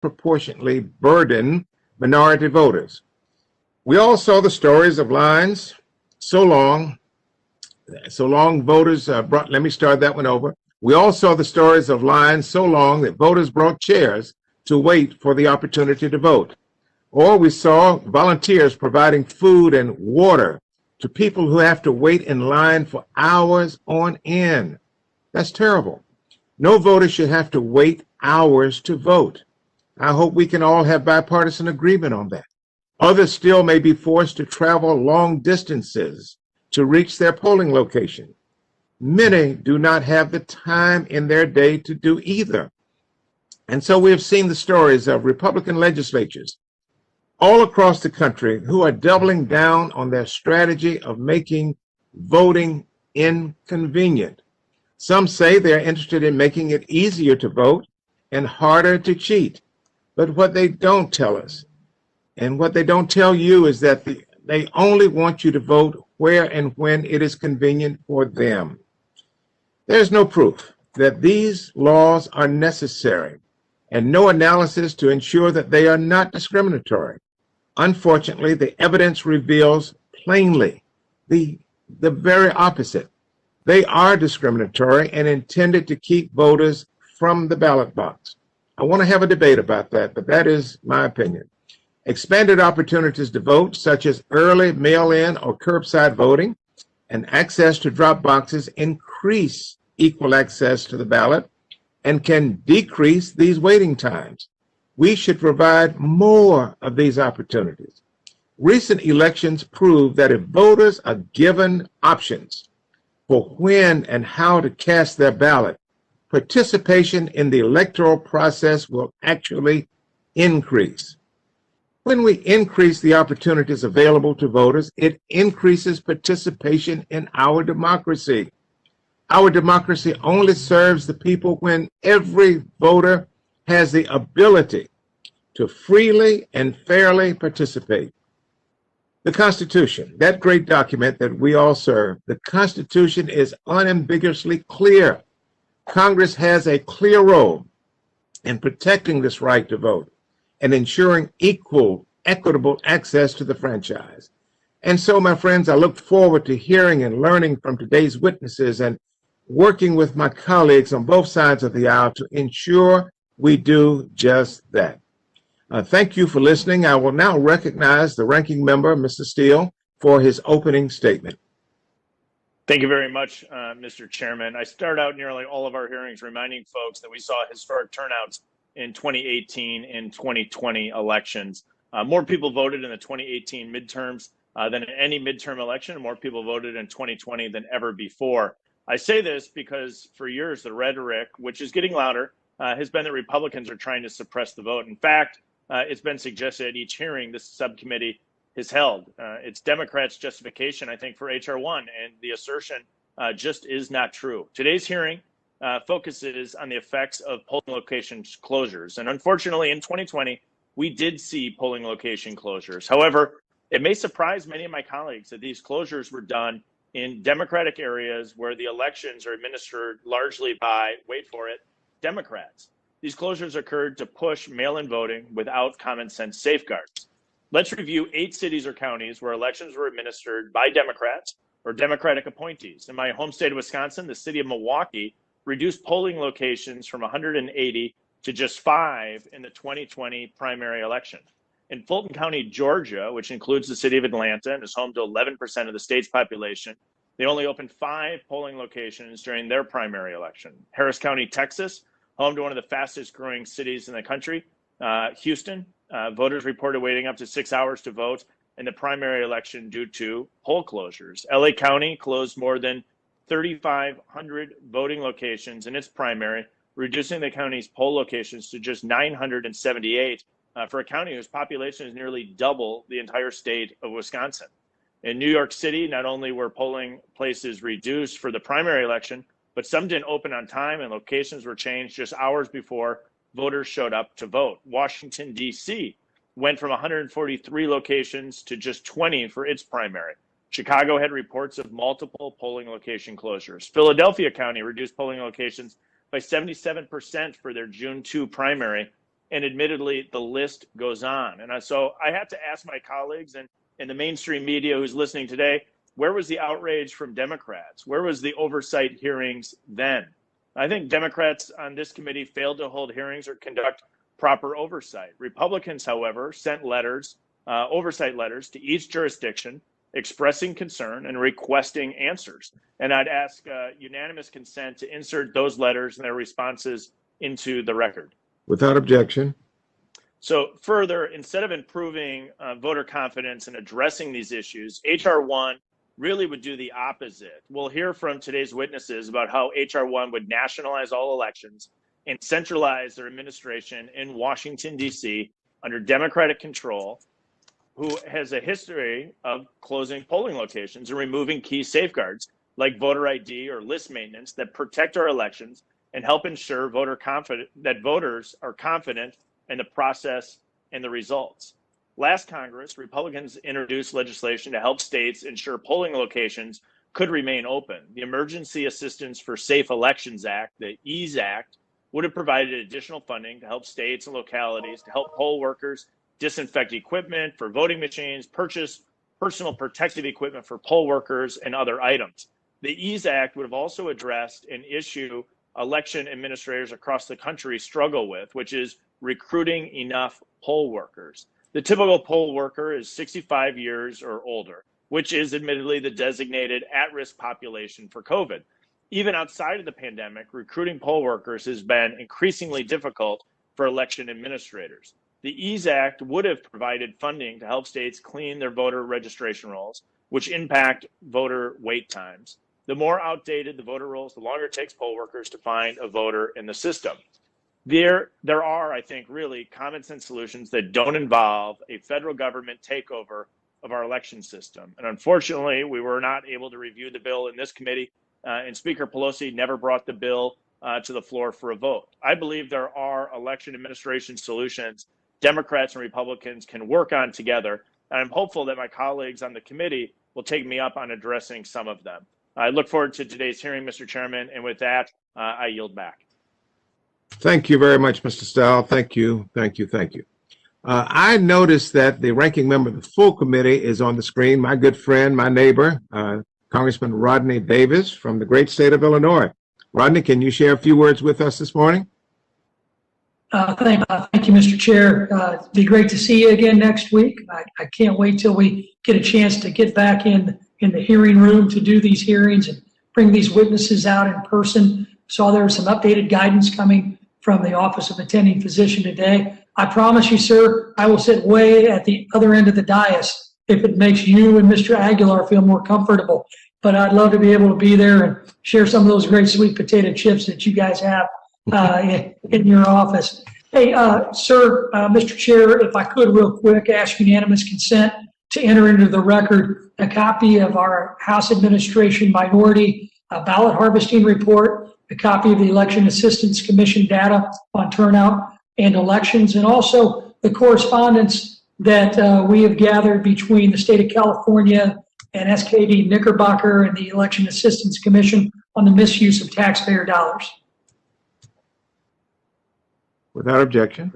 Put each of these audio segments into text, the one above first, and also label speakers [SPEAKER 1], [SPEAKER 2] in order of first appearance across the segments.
[SPEAKER 1] disproportionately burden minority voters. We all saw the stories of lines so long voters let me start that one over. We all saw the stories of lines so long that voters brought chairs to wait for the opportunity to vote. Or we saw volunteers providing food and water to people who have to wait in line for hours on end. That's terrible. No voter should have to wait hours to vote. I hope we can all have bipartisan agreement on that. Others still may be forced to travel long distances to reach their polling location. Many do not have the time in their day to do either. And so we have seen the stories of Republican legislatures all across the country who are doubling down on their strategy of making voting inconvenient. Some say they're interested in making it easier to vote and harder to cheat. But what they don't tell us, and what they don't tell you, is that they only want you to vote where and when it is convenient for them. There's no proof that these laws are necessary, and no analysis to ensure that they are not discriminatory. Unfortunately, the evidence reveals plainly the very opposite. They are discriminatory and intended to keep voters from the ballot box. I want to have a debate about that, but that is my opinion. Expanded opportunities to vote, such as early mail-in or curbside voting, and access to drop boxes increase equal access to the ballot and can decrease these waiting times. We should provide more of these opportunities. Recent elections prove that if voters are given options for when and how to cast their ballot, participation in the electoral process will actually increase. When we increase the opportunities available to voters, it increases participation in our democracy. Our democracy only serves the people when every voter has the ability to freely and fairly participate. The Constitution, that great document that we all serve, the Constitution is unambiguously clear. Congress has a clear role in protecting this right to vote and ensuring equal, equitable access to the franchise. And so, my friends, I look forward to hearing and learning from today's witnesses and working with my colleagues on both sides of the aisle to ensure we do just that. Thank you for listening. I will now recognize the ranking member, Mr. Steele, for his opening statement.
[SPEAKER 2] Thank you very much, Mr. Chairman. I start out nearly all of our hearings reminding folks that we saw historic turnouts in 2018 and 2020 elections. More people voted in the 2018 midterms than in any midterm election, and more people voted in 2020 than ever before. I say this because for years, the rhetoric, which is getting louder, has been that Republicans are trying to suppress the vote. In fact, it's been suggested at each hearing this subcommittee has held. It's Democrats' justification, I think, for H.R. 1, and the assertion just is not true. Today's hearing focuses on the effects of polling location closures. And unfortunately, in 2020, we did see polling location closures. However, it may surprise many of my colleagues that these closures were done in Democratic areas where the elections are administered largely by, wait for it, Democrats. These closures occurred to push mail-in voting without common sense safeguards. Let's review 8 cities or counties where elections were administered by Democrats or Democratic appointees. In my home state of Wisconsin, the city of Milwaukee reduced polling locations from 180 to just 5 in the 2020 primary election. In Fulton County, Georgia, which includes the city of Atlanta and is home to 11% of the state's population, they only opened 5 polling locations during their primary election. Harris County, Texas, home to one of the fastest growing cities in the country, Houston, voters reported waiting up to 6 hours to vote in the primary election due to poll closures. LA County closed more than 3,500 voting locations in its primary, reducing the county's poll locations to just 978 for a county whose population is nearly double the entire state of Wisconsin. In New York City, not only were polling places reduced for the primary election, but some didn't open on time and locations were changed just hours before voters showed up to vote. Washington, D.C. went from 143 locations to just 20 for its primary. Chicago had reports of multiple polling location closures. Philadelphia County reduced polling locations by 77% for their June 2 primary, And admittedly, the list goes on. And so I have to ask my colleagues and the mainstream media who's listening today, where was the outrage from Democrats? Where was the oversight hearings then? I think Democrats on this committee failed to hold hearings or conduct proper oversight. Republicans, however, sent letters, oversight letters to each jurisdiction expressing concern and requesting answers. And I'd ask unanimous consent to insert those letters and their responses into the record.
[SPEAKER 1] Without objection.
[SPEAKER 2] So further, instead of improving voter confidence and addressing these issues, H.R. 1 really would do the opposite. We'll hear from today's witnesses about how H.R. 1 would nationalize all elections and centralize their administration in Washington, D.C. under Democratic control, who has a history of closing polling locations and removing key safeguards like voter ID or list maintenance that protect our elections and help ensure that voters are confident in the process and the results. Last Congress, Republicans introduced legislation to help states ensure polling locations could remain open. The Emergency Assistance for Safe Elections Act, the EASE Act, would have provided additional funding to help states and localities to help poll workers disinfect equipment for voting machines, purchase personal protective equipment for poll workers, and other items. The EASE Act would have also addressed an issue election administrators across the country struggle with, which is recruiting enough poll workers. The typical poll worker is 65 years or older, which is admittedly the designated at-risk population for COVID. Even outside of the pandemic, recruiting poll workers has been increasingly difficult for election administrators. The EASE Act would have provided funding to help states clean their voter registration rolls, which impact voter wait times. The more outdated the voter rolls, the longer it takes poll workers to find a voter in the system. There are, I think, really common sense solutions that don't involve a federal government takeover of our election system. And unfortunately, we were not able to review the bill in this committee, and Speaker Pelosi never brought the bill to the floor for a vote. I believe there are election administration solutions Democrats and Republicans can work on together, and I'm hopeful that my colleagues on the committee will take me up on addressing some of them. I look forward to today's hearing, Mr. Chairman, and with that, I yield back.
[SPEAKER 1] Thank you very much, Mr. Stahl. Thank you, thank you, thank you. I noticed that the ranking member of the full committee is on the screen, my good friend, my neighbor, Congressman Rodney Davis from the great state of Illinois. Rodney, can you share a few words with us this morning?
[SPEAKER 3] Thank you, Mr. Chair. It'd be great to see you again next week. I can't wait till we get a chance to get back in the hearing room to do these hearings and bring these witnesses out in person. Saw there was some updated guidance coming from the Office of Attending Physician today. I promise you, sir, I will sit way at the other end of the dais if it makes you and Mr. Aguilar feel more comfortable. But I'd love to be able to be there and share some of those great sweet potato chips that you guys have in your office. Hey, sir, Mr. Chair, if I could real quick ask unanimous consent to enter into the record a copy of our House Administration Minority Ballot Harvesting Report, a copy of the Election Assistance Commission data on turnout and elections, and also the correspondence that we have gathered between the state of California and SKD Knickerbocker and the Election Assistance Commission on the misuse of taxpayer dollars.
[SPEAKER 1] Without objection.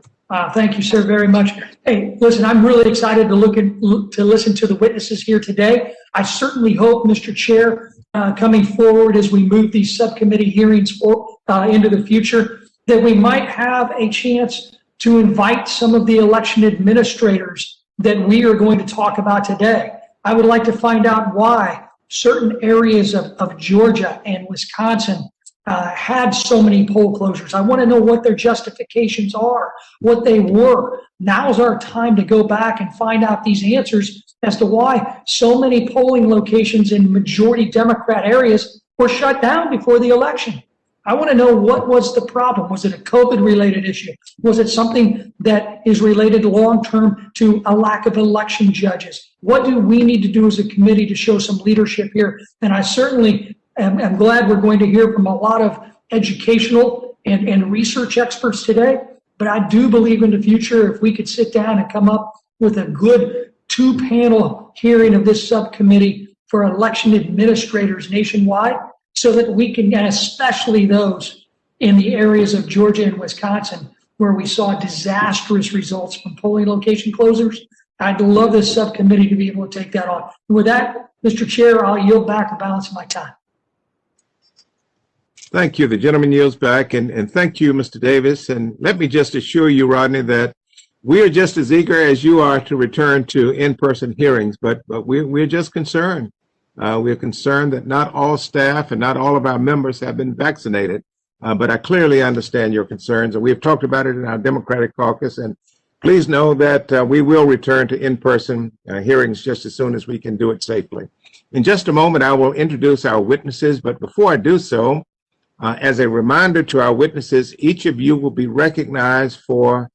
[SPEAKER 3] Thank you, sir, very much. Hey, listen, I'm really excited to listen to the witnesses here today. I certainly hope, Mr. Chair, coming forward as we move these subcommittee hearings into the future, that we might have a chance to invite some of the election administrators that we are going to talk about today. I would like to find out why certain areas of Georgia and Wisconsin had so many poll closures. I want to know what their justifications are, what they were. Now's our time to go back and find out these answers as to why so many polling locations in majority Democrat areas were shut down before the election. I want to know what was the problem. Was it a COVID-related issue? Was it something that is related long-term to a lack of election judges? What do we need to do as a committee to show some leadership here? And I certainly I'm glad we're going to hear from a lot of educational and research experts today, but I do believe in the future if we could sit down and come up with a good two-panel hearing of this subcommittee for election administrators nationwide so that we can, and especially those in the areas of Georgia and Wisconsin, where we saw disastrous results from polling location closures. I'd love this subcommittee to be able to take that on. And with that, Mr. Chair, I'll yield back the balance of my time.
[SPEAKER 1] Thank you. The gentleman yields back, and thank you, Mr. Davis. And let me just assure you, Rodney, that we are just as eager as you are to return to in-person hearings, but we're just concerned. We're concerned that not all staff and not all of our members have been vaccinated, but I clearly understand your concerns, and we've talked about it in our Democratic caucus. And please know that we will return to in-person hearings just as soon as we can do it safely. In just a moment, I will introduce our witnesses, but before I do so, as a reminder to our witnesses, each of you will be recognized for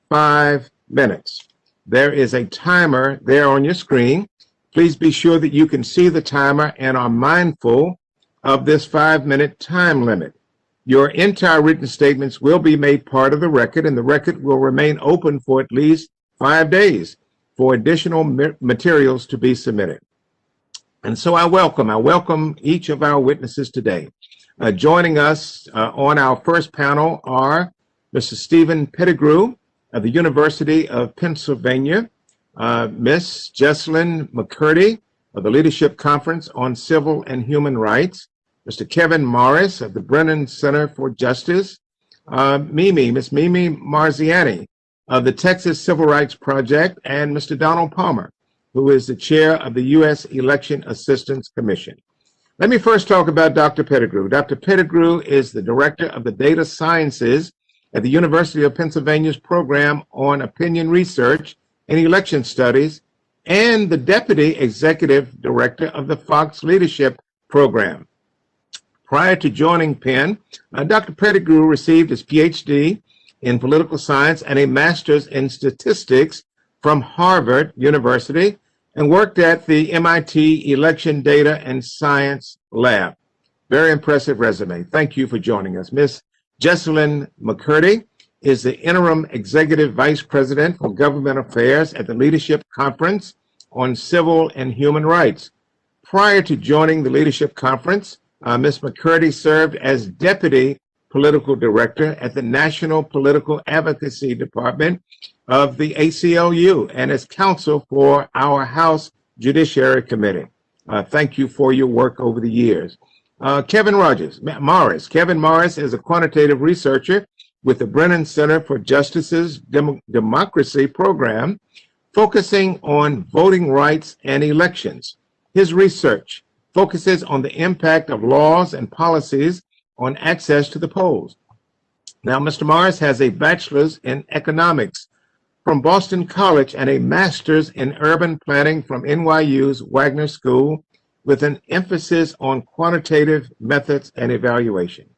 [SPEAKER 1] 5 minutes. There is a timer there on your screen. Please be sure that you can see the timer and are mindful of this 5-minute time limit. Your entire written statements will be made part of the record, and the record will remain open for at least 5 days for additional materials to be submitted. And so I welcome each of our witnesses today. Joining us on our first panel are Mr. Stephen Pettigrew of the University of Pennsylvania, Ms. Jesselyn McCurdy of the Leadership Conference on Civil and Human Rights, Mr. Kevin Morris of the Brennan Center for Justice, Miss Mimi Marziani of the Texas Civil Rights Project, and Mr. Donald Palmer, who is the chair of the U.S. Election Assistance Commission. Let me first talk about Dr. Pettigrew. Dr. Pettigrew is the director of the Data Sciences at the University of Pennsylvania's Program on Opinion Research and Election Studies, and the deputy executive director of the Fox Leadership Program. Prior to joining Penn, Dr. Pettigrew received his PhD in political science and a master's in statistics from Harvard University, and worked at the MIT Election Data and Science Lab. Very impressive resume. Thank you for joining us. Ms. Jesselyn McCurdy is the interim executive vice president for government affairs at the Leadership Conference on Civil and Human Rights. Prior to joining the Leadership Conference, Ms. McCurdy served as deputy political director at the National Political Advocacy Department of the ACLU and as counsel for our House Judiciary Committee. Thank you for your work over the years. Kevin Morris. Kevin Morris is a quantitative researcher with the Brennan Center for Justice's Democracy Program, focusing on voting rights and elections. His research focuses on the impact of laws and policies on access to the polls. Now, Mr. Morris has a bachelor's in economics from Boston College and a master's in urban planning from NYU's Wagner School, with an emphasis on quantitative methods and evaluation.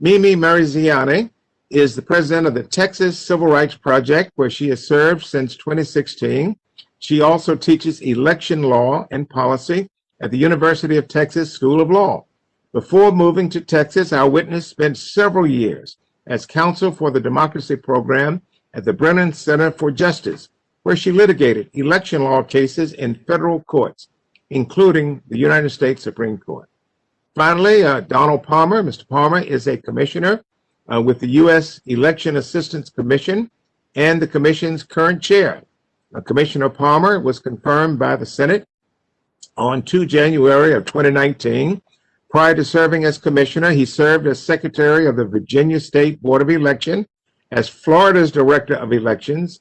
[SPEAKER 1] Mimi Marziani is the president of the Texas Civil Rights Project, where she has served since 2016. She also teaches election law and policy at the University of Texas School of Law. Before moving to Texas, our witness spent several years as counsel for the Democracy Program at the Brennan Center for Justice, where she litigated election law cases in federal courts, including the United States Supreme Court. Finally, Donald Palmer. Mr. Palmer is a commissioner with the U.S. Election Assistance Commission and the commission's current chair. Commissioner Palmer was confirmed by the Senate on 2 January of 2019. Prior to serving as commissioner, he served as secretary of the Virginia State Board of Election, as Florida's Director of Elections,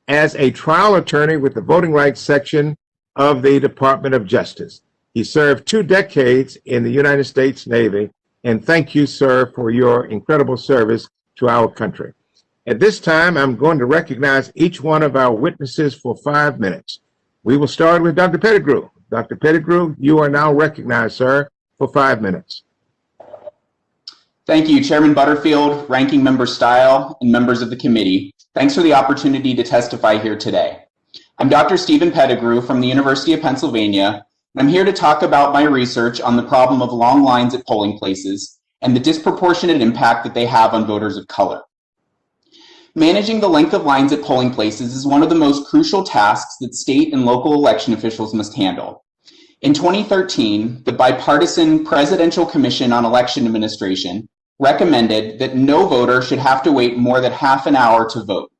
[SPEAKER 1] as a trial attorney with the Voting Rights Section of the Department of Justice. He served 2 decades in the United States Navy, and thank you, sir, for your incredible service to our country. At this time, I'm going to recognize each one of our witnesses for 5 minutes. We will start with Dr. Pettigrew. Dr. Pettigrew, you are now recognized, sir, for 5 minutes.
[SPEAKER 4] Thank you, Chairman Butterfield, Ranking Member Stile, and members of the committee. Thanks for the opportunity to testify here today. I'm Dr. Stephen Pettigrew from the University of Pennsylvania, and I'm here to talk about my research on the problem of long lines at polling places and the disproportionate impact that they have on voters of color. Managing the length of lines at polling places is one of the most crucial tasks that state and local election officials must handle. In 2013, the Bipartisan Presidential Commission on Election Administration, recommended that no voter should have to wait more than half an hour to vote.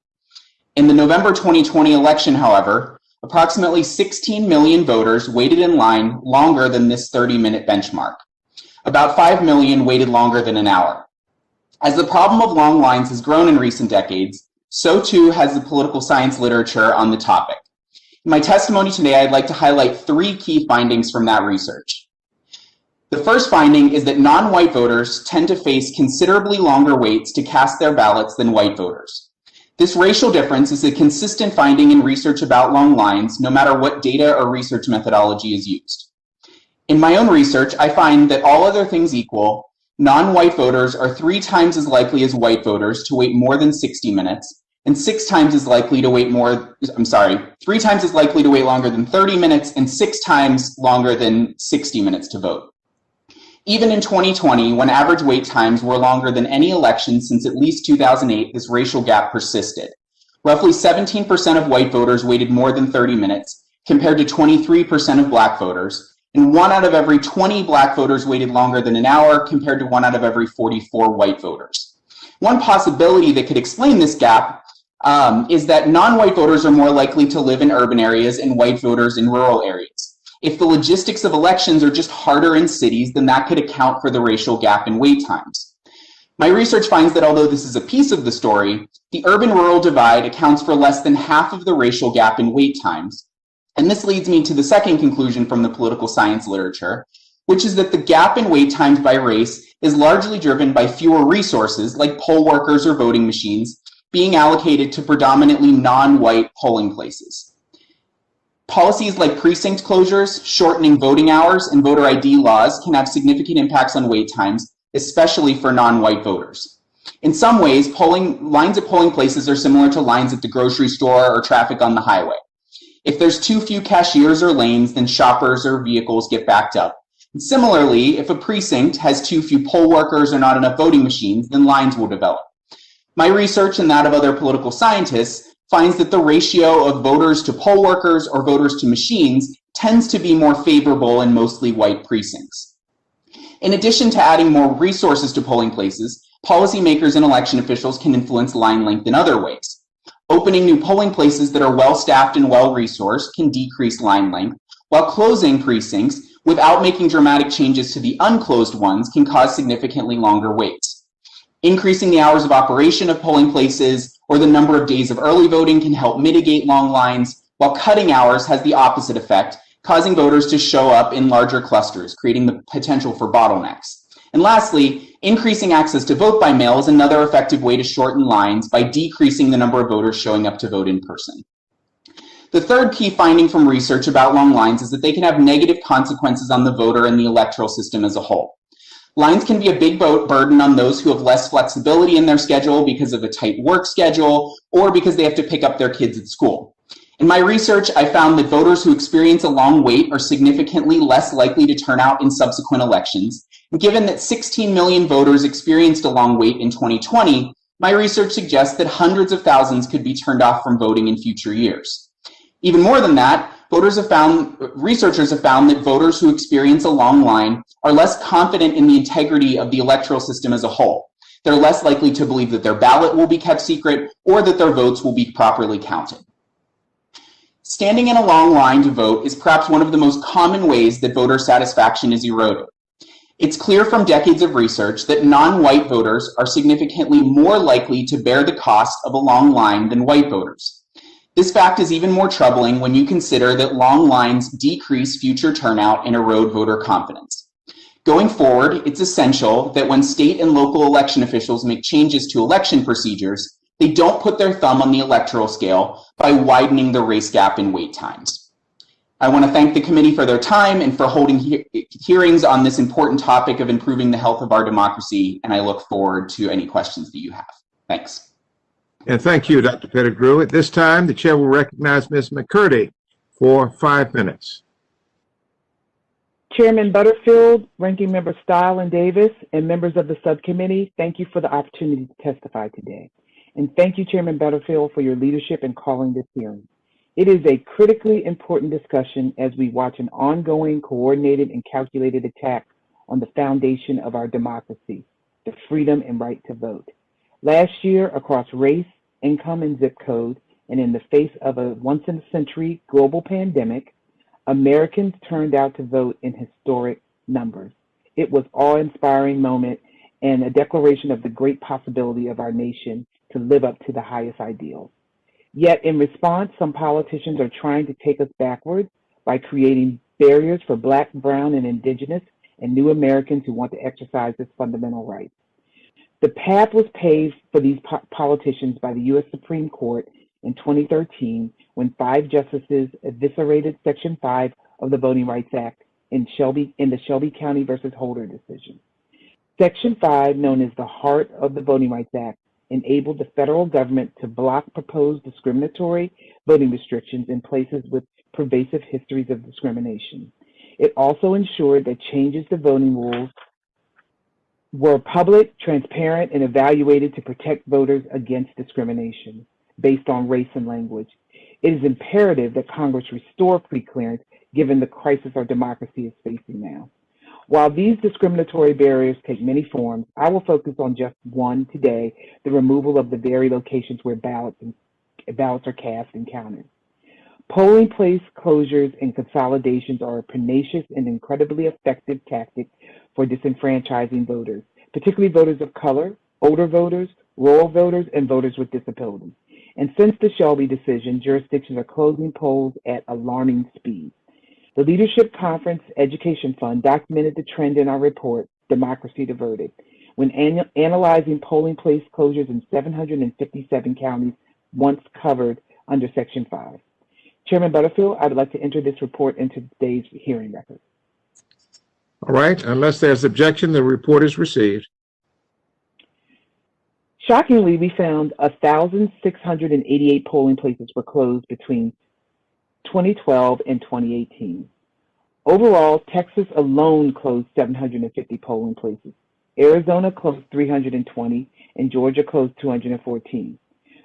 [SPEAKER 4] In the November 2020 election, however, approximately 16 million voters waited in line longer than this 30-minute benchmark. About 5 million waited longer than an hour. As the problem of long lines has grown in recent decades, so too has the political science literature on the topic. In my testimony today, I'd like to highlight 3 key findings from that research. The first finding is that non-white voters tend to face considerably longer waits to cast their ballots than white voters. This racial difference is a consistent finding in research about long lines, no matter what data or research methodology is used. In my own research, I find that all other things equal, non-white voters are 3 times as likely as white voters to wait more than 60 minutes, and 3 times as likely to wait longer than 30 minutes and 6 times longer than 60 minutes to vote. Even in 2020, when average wait times were longer than any election since at least 2008, this racial gap persisted. Roughly 17% of white voters waited more than 30 minutes, compared to 23% of black voters, and 1 out of every 20 black voters waited longer than an hour, compared to 1 out of every 44 white voters. One possibility that could explain this gap is that non-white voters are more likely to live in urban areas and white voters in rural areas. If the logistics of elections are just harder in cities, then that could account for the racial gap in wait times. My research finds that although this is a piece of the story, the urban-rural divide accounts for less than half of the racial gap in wait times. And this leads me to the second conclusion from the political science literature, which is that the gap in wait times by race is largely driven by fewer resources, like poll workers or voting machines, being allocated to predominantly non-white polling places. Policies like precinct closures, shortening voting hours, and voter ID laws can have significant impacts on wait times, especially for non-white voters. In some ways, lines at polling places are similar to lines at the grocery store or traffic on the highway. If there's too few cashiers or lanes, then shoppers or vehicles get backed up. And similarly, if a precinct has too few poll workers or not enough voting machines, then lines will develop. My research and that of other political scientists finds that the ratio of voters to poll workers or voters to machines tends to be more favorable in mostly white precincts. In addition to adding more resources to polling places, policymakers and election officials can influence line length in other ways. Opening new polling places that are well-staffed and well-resourced can decrease line length, while closing precincts without making dramatic changes to the unclosed ones can cause significantly longer waits. Increasing the hours of operation of polling places or the number of days of early voting can help mitigate long lines, while cutting hours has the opposite effect, causing voters to show up in larger clusters, creating the potential for bottlenecks. And lastly, increasing access to vote by mail is another effective way to shorten lines by decreasing the number of voters showing up to vote in person. The third key finding from research about long lines is that they can have negative consequences on the voter and the electoral system as a whole. Lines can be a big burden on those who have less flexibility in their schedule because of a tight work schedule or because they have to pick up their kids at school. In my research, I found that voters who experience a long wait are significantly less likely to turn out in subsequent elections. And given that 16 million voters experienced a long wait in 2020, my research suggests that hundreds of thousands could be turned off from voting in future years. Even more than that, researchers have found that voters who experience a long line are less confident in the integrity of the electoral system as a whole. They're less likely to believe that their ballot will be kept secret or that their votes will be properly counted. Standing in a long line to vote is perhaps one of the most common ways that voter satisfaction is eroded. It's clear from decades of research that non-white voters are significantly more likely to bear the cost of a long line than white voters. This fact is even more troubling when you consider that long lines decrease future turnout and erode voter confidence. Going forward, it's essential that when state and local election officials make changes to election procedures, they don't put their thumb on the electoral scale by widening the race gap in wait times. I want to thank the committee for their time and for holding hearings on this important topic of improving the health of our democracy, and I look forward to any questions that you have. Thanks.
[SPEAKER 1] And thank you, Dr. Pettigrew. At this time, the chair will recognize Ms. McCurdy for 5 minutes.
[SPEAKER 5] Chairman Butterfield, Ranking Member Stile and Davis, and members of the subcommittee, thank you for the opportunity to testify today. And thank you, Chairman Butterfield, for your leadership in calling this hearing. It is a critically important discussion as we watch an ongoing, coordinated, and calculated attack on the foundation of our democracy, the freedom and right to vote. Last year, across race, income, and zip code, and in the face of a once-in-a-century global pandemic, Americans turned out to vote in historic numbers. It was an awe-inspiring moment and a declaration of the great possibility of our nation to live up to the highest ideals. Yet in response, some politicians are trying to take us backwards by creating barriers for Black, Brown, and Indigenous and new Americans who want to exercise this fundamental right. The path was paved for these politicians by the U.S. Supreme Court in 2013 when 5 justices eviscerated Section 5 of the Voting Rights Act in the Shelby County versus Holder decision. Section 5, known as the heart of the Voting Rights Act, enabled the federal government to block proposed discriminatory voting restrictions in places with pervasive histories of discrimination. It also ensured that changes to voting rules were public, transparent, and evaluated to protect voters against discrimination based on race and language. It is imperative that Congress restore preclearance given the crisis our democracy is facing now. While these discriminatory barriers take many forms, I will focus on just one today, the removal of the very locations where ballots are cast and counted. Polling place closures and consolidations are a pernicious and incredibly effective tactic for disenfranchising voters, particularly voters of color, older voters, rural voters, and voters with disabilities. And since the Shelby decision, jurisdictions are closing polls at alarming speed. The Leadership Conference Education Fund documented the trend in our report, Democracy Diverted, when analyzing polling place closures in 757 counties once covered under Section 5. Chairman Butterfield, I would like to enter this report into today's hearing record.
[SPEAKER 1] All right, unless there's objection, the report is received.
[SPEAKER 5] Shockingly, we found 1,688 polling places were closed between 2012 and 2018. Overall, Texas alone closed 750 polling places. Arizona closed 320, and Georgia closed 214.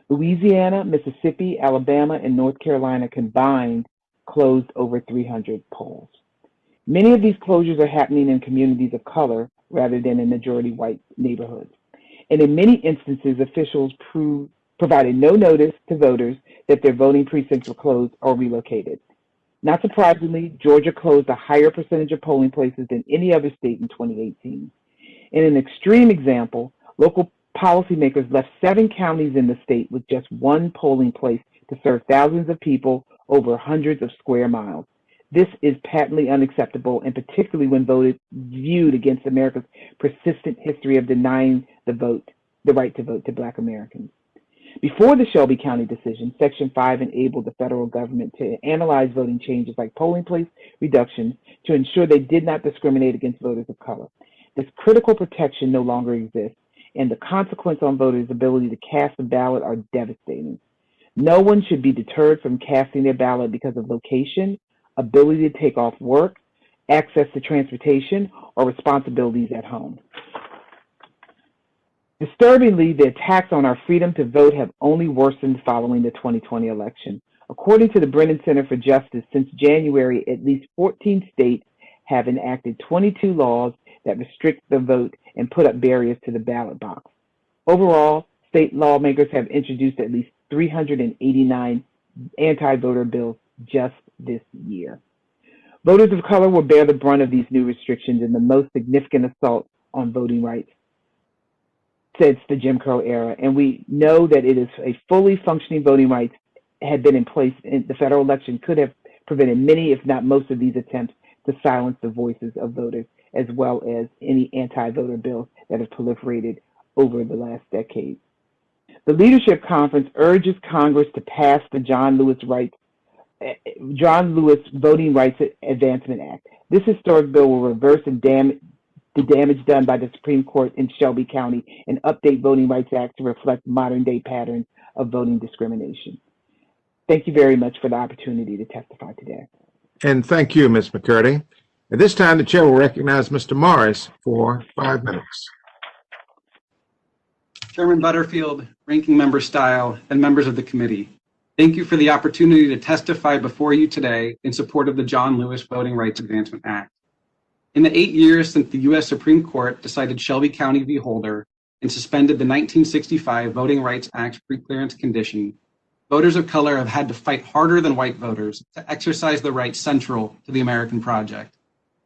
[SPEAKER 5] Louisiana, Mississippi, Alabama, and North Carolina combined closed over 300 polls. Many of these closures are happening in communities of color rather than in majority white neighborhoods. And in many instances, officials provided no notice to voters that their voting precincts were closed or relocated. Not surprisingly, Georgia closed a higher percentage of polling places than any other state in 2018. In an extreme example, local policymakers left 7 counties in the state with just 1 polling place to serve thousands of people over hundreds of square miles. This is patently unacceptable, and particularly when viewed against America's persistent history of denying the right to vote to Black Americans. Before the Shelby County decision, Section 5 enabled the federal government to analyze voting changes like polling place reductions to ensure they did not discriminate against voters of color. This critical protection no longer exists, and the consequence on voters' ability to cast a ballot are devastating. No one should be deterred from casting their ballot because of location, ability to take off work, access to transportation, or responsibilities at home. Disturbingly, the attacks on our freedom to vote have only worsened following the 2020 election. According to the Brennan Center for Justice, since January, at least 14 states have enacted 22 laws that restrict the vote and put up barriers to the ballot box. Overall, state lawmakers have introduced at least 389 anti-voter bills just this year. Voters of color will bear the brunt of these new restrictions and the most significant assault on voting rights since the Jim Crow era, and we know that it is a fully functioning voting rights had been in place in the federal election could have prevented many, if not most, of these attempts to silence the voices of voters, as well as any anti-voter bills that have proliferated over the last decade. The Leadership Conference urges Congress to pass the John Lewis Voting Rights Advancement Act. This historic bill will reverse the damage done by the Supreme Court in Shelby County and update Voting Rights Act to reflect modern-day patterns of voting discrimination. Thank you very much for the opportunity to testify today.
[SPEAKER 1] And thank you, Ms. McCurdy. At this time, the chair will recognize Mr. Morris for 5 minutes.
[SPEAKER 6] Chairman Butterfield, Ranking Member Stile, and members of the committee, thank you for the opportunity to testify before you today in support of the John Lewis Voting Rights Advancement Act. In the 8 years since the U.S. Supreme Court decided Shelby County v. Holder and suspended the 1965 Voting Rights Act preclearance condition, voters of color have had to fight harder than white voters to exercise the right central to the American project,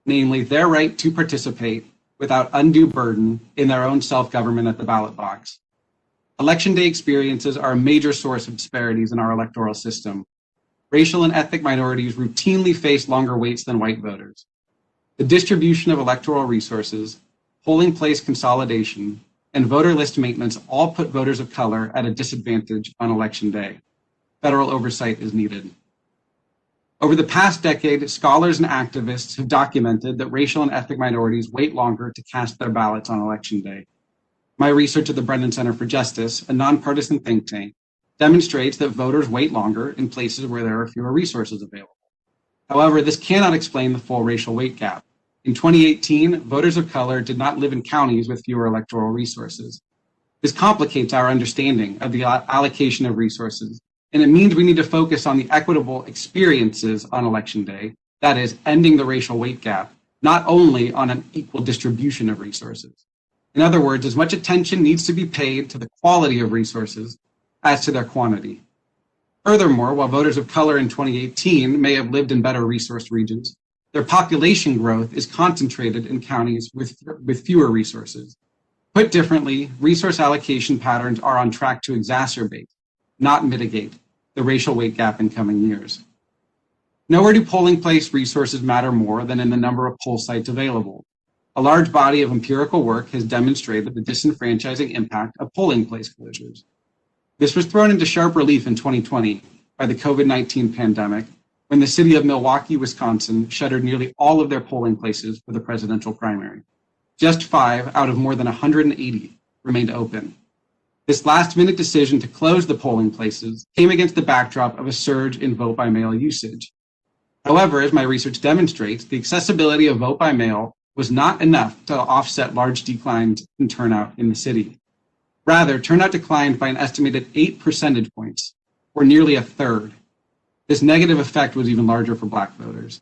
[SPEAKER 6] namely their right to participate without undue burden in their own self-government at the ballot box. Election day experiences are a major source of disparities in our electoral system. Racial and ethnic minorities routinely face longer waits than white voters. The distribution of electoral resources, polling place consolidation, and voter list maintenance all put voters of color at a disadvantage on election day. Federal oversight is needed. Over the past decade, scholars and activists have documented that racial and ethnic minorities wait longer to cast their ballots on election day. My research at the Brennan Center for Justice, a nonpartisan think tank, demonstrates that voters wait longer in places where there are fewer resources available. However, this cannot explain the full racial wait gap. In 2018, voters of color did not live in counties with fewer electoral resources. This complicates our understanding of the allocation of resources, and it means we need to focus on the equitable experiences on election day, that is, ending the racial wait gap, not only on an equal distribution of resources. In other words, as much attention needs to be paid to the quality of resources as to their quantity. Furthermore, while voters of color in 2018 may have lived in better resourced regions, their population growth is concentrated in counties with fewer resources. Put differently, resource allocation patterns are on track to exacerbate, not mitigate, the racial wait gap in coming years. Nowhere do polling place resources matter more than in the number of poll sites available. A large body of empirical work has demonstrated the disenfranchising impact of polling place closures. This was thrown into sharp relief in 2020 by the COVID-19 pandemic, when the city of Milwaukee, Wisconsin shuttered nearly all of their polling places for the presidential primary. Just 5 out of more than 180 remained open. This last-minute decision to close the polling places came against the backdrop of a surge in vote-by-mail usage. However, as my research demonstrates, the accessibility of vote-by-mail was not enough to offset large declines in turnout in the city. Rather, turnout declined by an estimated 8 percentage points, or nearly a third. This negative effect was even larger for Black voters.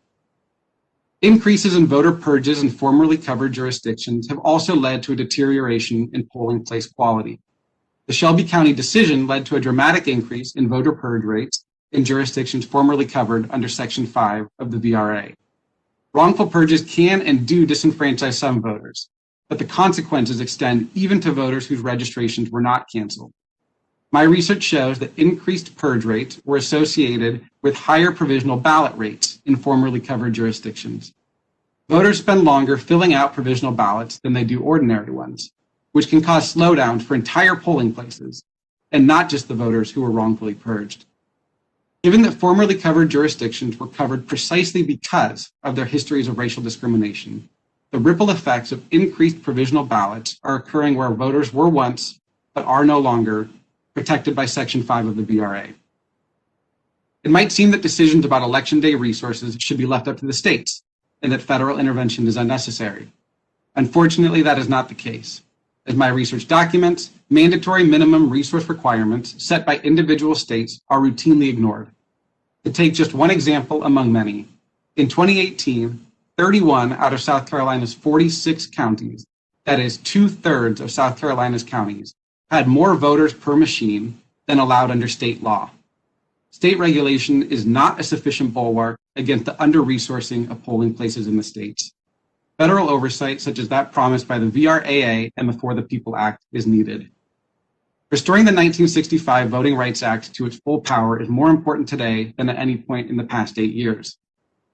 [SPEAKER 6] Increases in voter purges in formerly covered jurisdictions have also led to a deterioration in polling place quality. The Shelby County decision led to a dramatic increase in voter purge rates in jurisdictions formerly covered under Section 5 of the VRA. Wrongful purges can and do disenfranchise some voters, but the consequences extend even to voters whose registrations were not canceled. My research shows that increased purge rates were associated with higher provisional ballot rates in formerly covered jurisdictions. Voters spend longer filling out provisional ballots than they do ordinary ones, which can cause slowdowns for entire polling places, and not just the voters who were wrongfully purged. Given that formerly covered jurisdictions were covered precisely because of their histories of racial discrimination, the ripple effects of increased provisional ballots are occurring where voters were once, but are no longer, protected by Section 5 of the VRA. It might seem that decisions about election day resources should be left up to the states, and that federal intervention is unnecessary. Unfortunately, that is not the case. As my research documents, mandatory minimum resource requirements set by individual states are routinely ignored. To take just one example among many, in 2018, 31 out of South Carolina's 46 counties, that is 2/3 of South Carolina's counties, had more voters per machine than allowed under state law. State regulation is not a sufficient bulwark against the under-resourcing of polling places in the states. Federal oversight, such as that promised by the VRAA and the For the People Act, is needed. Restoring the 1965 Voting Rights Act to its full power is more important today than at any point in the past 8 years.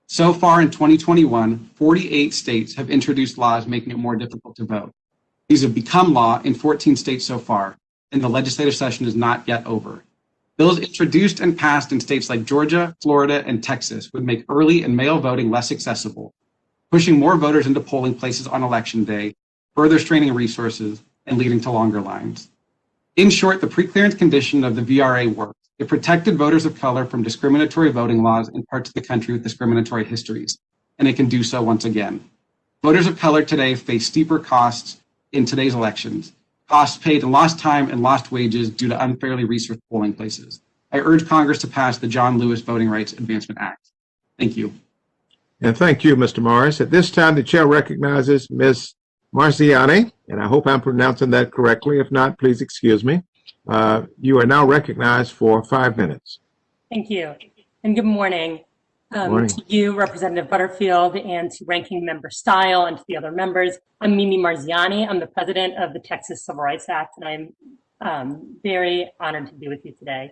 [SPEAKER 6] So far in 2021, 48 states have introduced laws making it more difficult to vote. These have become law in 14 states so far, and the legislative session is not yet over. Bills introduced and passed in states like Georgia, Florida, and Texas would make early and mail voting less accessible, pushing more voters into polling places on election day, further straining resources, and leading to longer lines. In short, the preclearance condition of the VRA worked. It protected voters of color from discriminatory voting laws in parts of the country with discriminatory histories, and it can do so once again. Voters of color today face steeper costs in today's elections, costs paid in lost time and lost wages due to unfairly resourced polling places. I urge Congress to pass the John Lewis Voting Rights Advancement Act. Thank you.
[SPEAKER 1] And thank you, Mr. Morris. At this time, the chair recognizes Ms. Marziani, and I hope I'm pronouncing that correctly. If not, please excuse me. You are now recognized for 5 minutes.
[SPEAKER 7] Thank you. And good morning.
[SPEAKER 1] Morning.
[SPEAKER 7] To you, Representative Butterfield, and to Ranking Member Stile, and to the other members. I'm Mimi Marziani. I'm the president of the Texas Civil Rights Act, and I'm very honored to be with you today.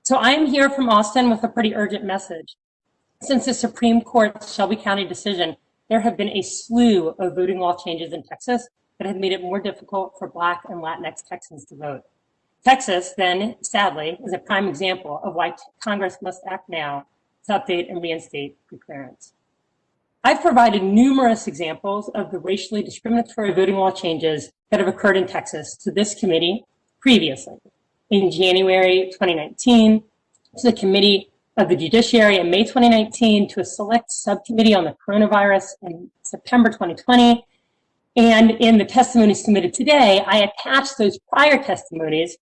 [SPEAKER 7] So I am here from Austin with a pretty urgent message. Since the Supreme Court's Shelby County decision, there have been a slew of voting law changes in Texas that have made it more difficult for Black and Latinx Texans to vote. Texas, then, sadly, is a prime example of why Congress must act now to update and reinstate preclearance. I've provided numerous examples of the racially discriminatory voting law changes that have occurred in Texas to this committee previously. In January 2019, to the Committee of the Judiciary in May 2019, to a select subcommittee on the coronavirus in September 2020. And in the testimonies submitted today, I attached those prior testimonies,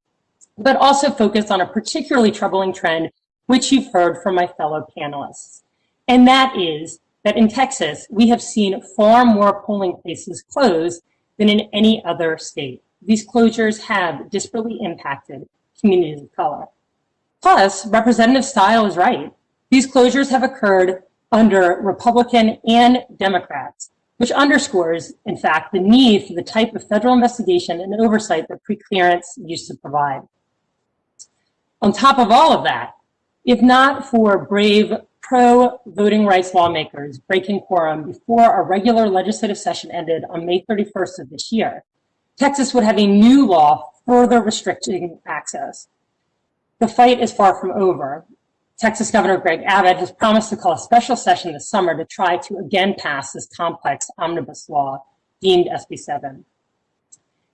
[SPEAKER 7] but also focused on a particularly troubling trend, which you've heard from my fellow panelists. And that is that in Texas, we have seen far more polling places close than in any other state. These closures have disparately impacted communities of color. Plus, Representative Stile is right. These closures have occurred under Republican and Democrats, which underscores, in fact, the need for the type of federal investigation and oversight that preclearance used to provide. On top of all of that, if not for brave pro-voting rights lawmakers breaking quorum before our regular legislative session ended on May 31st of this year, Texas would have a new law further restricting access. The fight is far from over. Texas Governor Greg Abbott has promised to call a special session this summer to try to again pass this complex omnibus law deemed SB 7.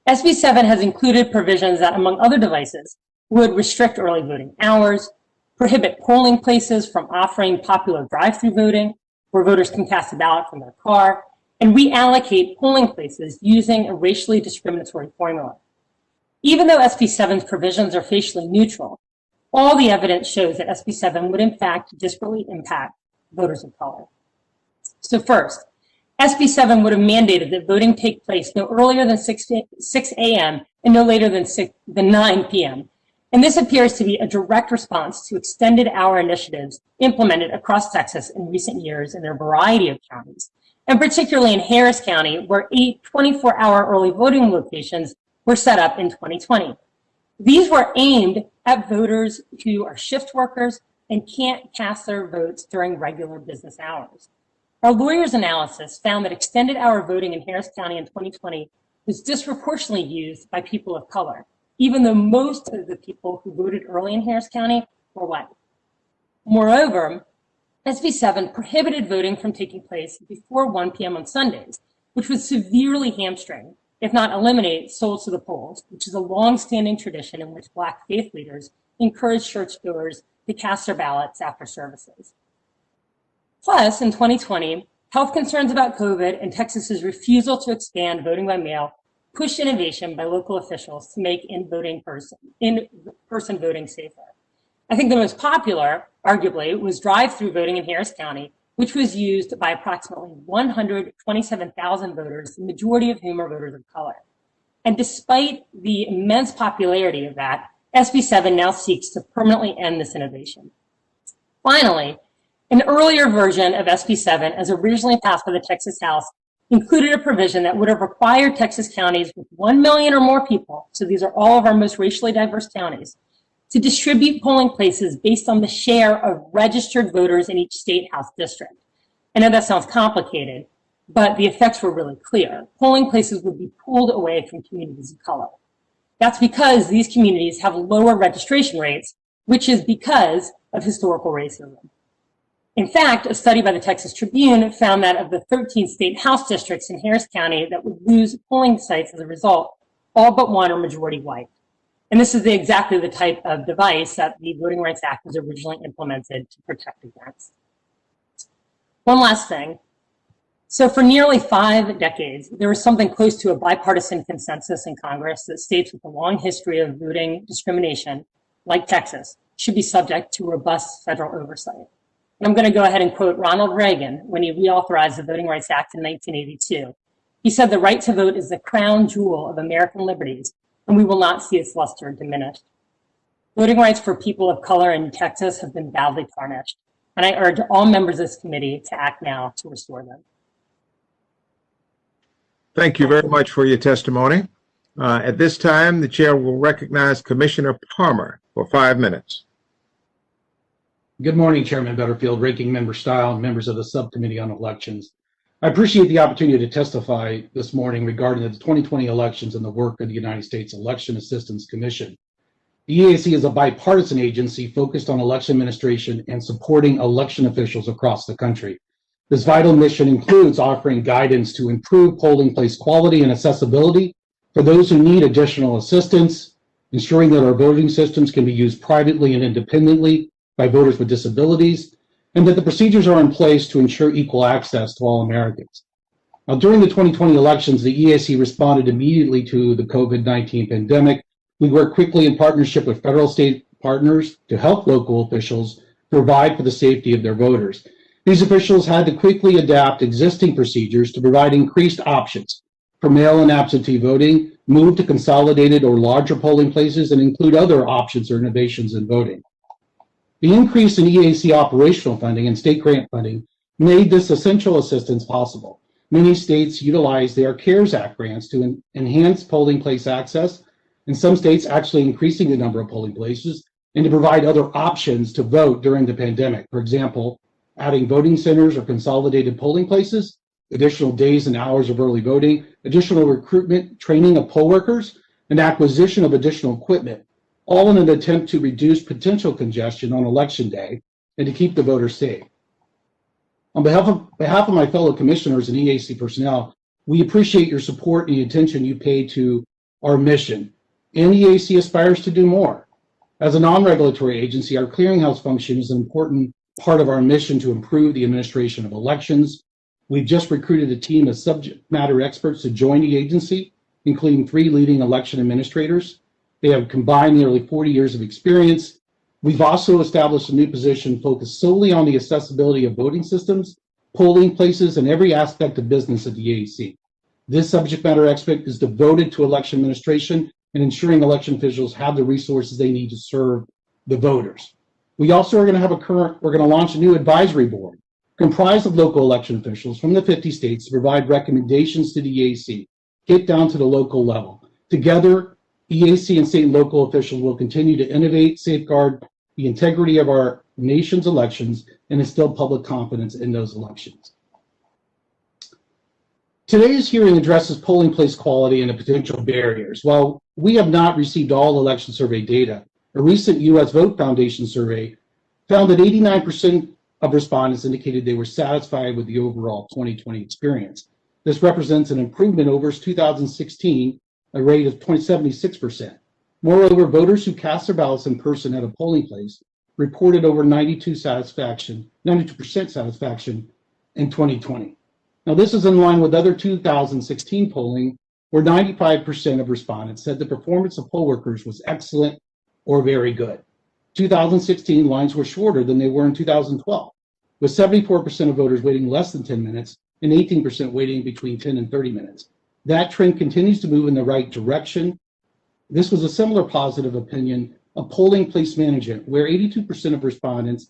[SPEAKER 7] SB 7 has included provisions that, among other devices, would restrict early voting hours, prohibit polling places from offering popular drive-through voting, where voters can cast a ballot from their car, and reallocate polling places using a racially discriminatory formula. Even though SB 7's provisions are facially neutral, all the evidence shows that SB 7 would in fact disparately impact voters of color. So first, SB 7 would have mandated that voting take place no earlier than 6 a.m. and no later than 9 p.m. And this appears to be a direct response to extended hour initiatives implemented across Texas in recent years in their variety of counties, and particularly in Harris County, where 8 24-hour early voting locations were set up in 2020. These were aimed at voters who are shift workers and can't cast their votes during regular business hours. Our lawyers' analysis found that extended hour voting in Harris County in 2020 was disproportionately used by people of color, even though most of the people who voted early in Harris County were white. Moreover, SB 7 prohibited voting from taking place before 1 p.m. on Sundays, which would severely hamstring, if not eliminate, souls to the polls, which is a long-standing tradition in which Black faith leaders encourage churchgoers to cast their ballots after services. Plus, in 2020, health concerns about COVID and Texas's refusal to expand voting by mail pushed innovation by local officials to make in-person voting safer. I think the most popular, arguably, was drive-through voting in Harris County, which was used by approximately 127,000 voters, the majority of whom are voters of color. And despite the immense popularity of that, SB 7 now seeks to permanently end this innovation. Finally, an earlier version of SB 7, as originally passed by the Texas House, included a provision that would have required Texas counties with 1 million or more people, so these are all of our most racially diverse counties, to distribute polling places based on the share of registered voters in each state house district. I know that sounds complicated, but the effects were really clear. Polling places would be pulled away from communities of color. That's because these communities have lower registration rates, which is because of historical racism. In fact, a study by the Texas Tribune found that of the 13 state house districts in Harris County that would lose polling sites as a result, all but one are majority white. And this is exactly the type of device that the Voting Rights Act was originally implemented to protect against. One last thing. So for nearly 5 decades, there was something close to a bipartisan consensus in Congress that states with a long history of voting discrimination, like Texas, should be subject to robust federal oversight. And I'm going to go ahead and quote Ronald Reagan when he reauthorized the Voting Rights Act in 1982. He said, "The right to vote is the crown jewel of American liberties, and we will not see its luster diminished." Voting rights for people of color in Texas have been badly tarnished, and I urge all members of this committee to act now to restore them.
[SPEAKER 1] Thank you very much for your testimony. At this time, the chair will recognize Commissioner Palmer for 5 minutes.
[SPEAKER 8] Good morning, Chairman Butterfield, Ranking Member Style, and members of the Subcommittee on Elections. I appreciate the opportunity to testify this morning regarding the 2020 elections and the work of the United States Election Assistance Commission. The EAC is a bipartisan agency focused on election administration and supporting election officials across the country. This vital mission includes offering guidance to improve polling place quality and accessibility for those who need additional assistance, ensuring that our voting systems can be used privately and independently by voters with disabilities, and that the procedures are in place to ensure equal access to all Americans. Now, during the 2020 elections, the EAC responded immediately to the COVID-19 pandemic. We worked quickly in partnership with federal state partners to help local officials provide for the safety of their voters. These officials had to quickly adapt existing procedures to provide increased options for mail and absentee voting, move to consolidated or larger polling places, and include other options or innovations in voting. The increase in EAC operational funding and state grant funding made this essential assistance possible. Many states utilize their CARES Act grants to enhance polling place access, and some states actually increasing the number of polling places, and to provide other options to vote during the pandemic. For example, adding voting centers or consolidated polling places, additional days and hours of early voting, additional recruitment, training of poll workers, and acquisition of additional equipment, all in an attempt to reduce potential congestion on election day and to keep the voters safe. On behalf of my fellow commissioners and EAC personnel, we appreciate your support and the attention you pay to our mission. And EAC aspires to do more. As a non-regulatory agency, our clearinghouse function is an important part of our mission to improve the administration of elections. We've just recruited a team of subject matter experts to join the agency, including 3 leading election administrators. They have combined nearly 40 years of experience. We've also established a new position focused solely on the accessibility of voting systems, polling places, and every aspect of business at the EAC. This subject matter expert is devoted to election administration and ensuring election officials have the resources they need to serve the voters. We also are going to launch a new advisory board comprised of local election officials from the 50 states to provide recommendations to the EAC, get down to the local level. Together, EAC and state and local officials will continue to innovate, safeguard the integrity of our nation's elections, and instill public confidence in those elections. Today's hearing addresses polling place quality and the potential barriers. While we have not received all election survey data, a recent U.S. Vote Foundation survey found that 89% of respondents indicated they were satisfied with the overall 2020 experience. This represents an improvement over 2016, a rate of 76%. Moreover, voters who cast their ballots in person at a polling place reported over 92% satisfaction in 2020. Now, this is in line with other 2016 polling, where 95% of respondents said the performance of poll workers was excellent or very good. 2016 lines were shorter than they were in 2012, with 74% of voters waiting less than 10 minutes and 18% waiting between 10 and 30 minutes. That trend continues to move in the right direction. This was a similar positive opinion of polling place management, where 82% of respondents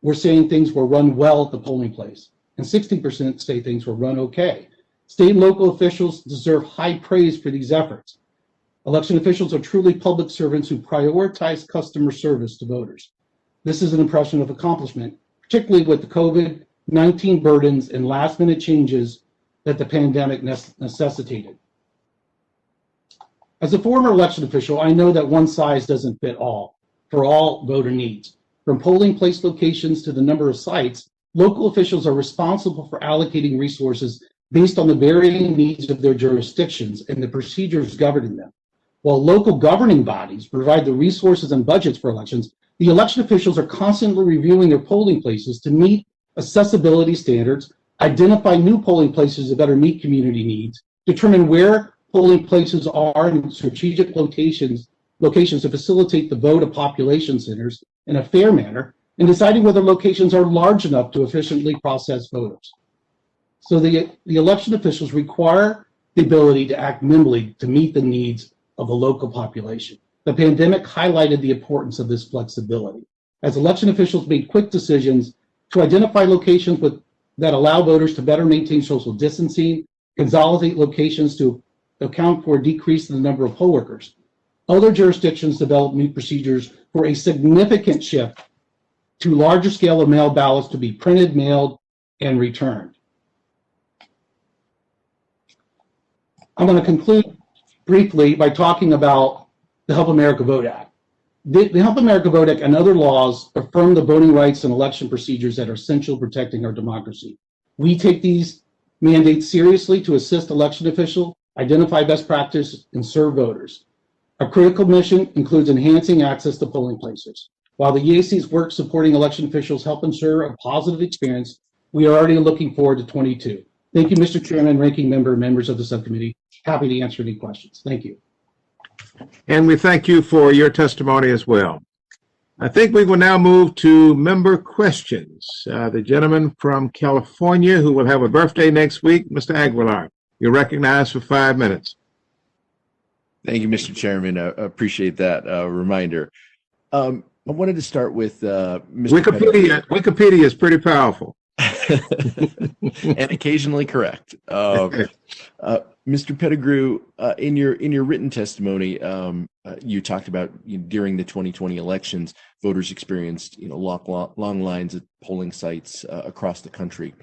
[SPEAKER 8] were saying things were run well at the polling place, and 60% say things were run okay. State and local officials deserve high praise for these efforts. Election officials are truly public servants who prioritize customer service to voters. This is an impression of accomplishment, particularly with the COVID-19 burdens and last-minute changes that the pandemic necessitated. As a former election official, I know that one size doesn't fit all for all voter needs. From polling place locations to the number of sites, local officials are responsible for allocating resources based on the varying needs of their jurisdictions and the procedures governing them. While local governing bodies provide the resources and budgets for elections, the election officials are constantly reviewing their polling places to meet accessibility standards, identify new polling places that better meet community needs, determine where polling places are in strategic locations to facilitate the vote of population centers in a fair manner, and deciding whether locations are large enough to efficiently process voters. So the election officials require the ability to act nimbly to meet the needs of the local population. The pandemic highlighted the importance of this flexibility, as election officials made quick decisions to identify locations that allow voters to better maintain social distancing, consolidate locations to account for a decrease in the number of poll workers. Other jurisdictions developed new procedures for a significant shift to larger scale of mail ballots to be printed, mailed, and returned. I'm going to conclude briefly by talking about the Help America Vote Act. The Help America Vote Act and other laws affirm the voting rights and election procedures that are essential to protecting our democracy. We take these mandates seriously to assist election officials, identify best practice, and serve voters. Our critical mission includes enhancing access to polling places. While the EAC's work supporting election officials help ensure a positive experience, we are already looking forward to 22. Thank you, Mr. Chairman, Ranking Member, members of the subcommittee. Happy to answer any questions. Thank you.
[SPEAKER 1] And we thank you for your testimony as well. I think we will now move to member questions. The gentleman from California who will have a birthday next week, Mr. Aguilar, you're recognized for 5 minutes.
[SPEAKER 9] Thank you, Mr. Chairman. I appreciate that reminder. I wanted to start with Mr.
[SPEAKER 1] Wikipedia is pretty powerful.
[SPEAKER 9] And occasionally correct. Mr. Pettigrew, in your written testimony, you talked about during the 2020 elections, voters experienced long lines at polling sites across the country.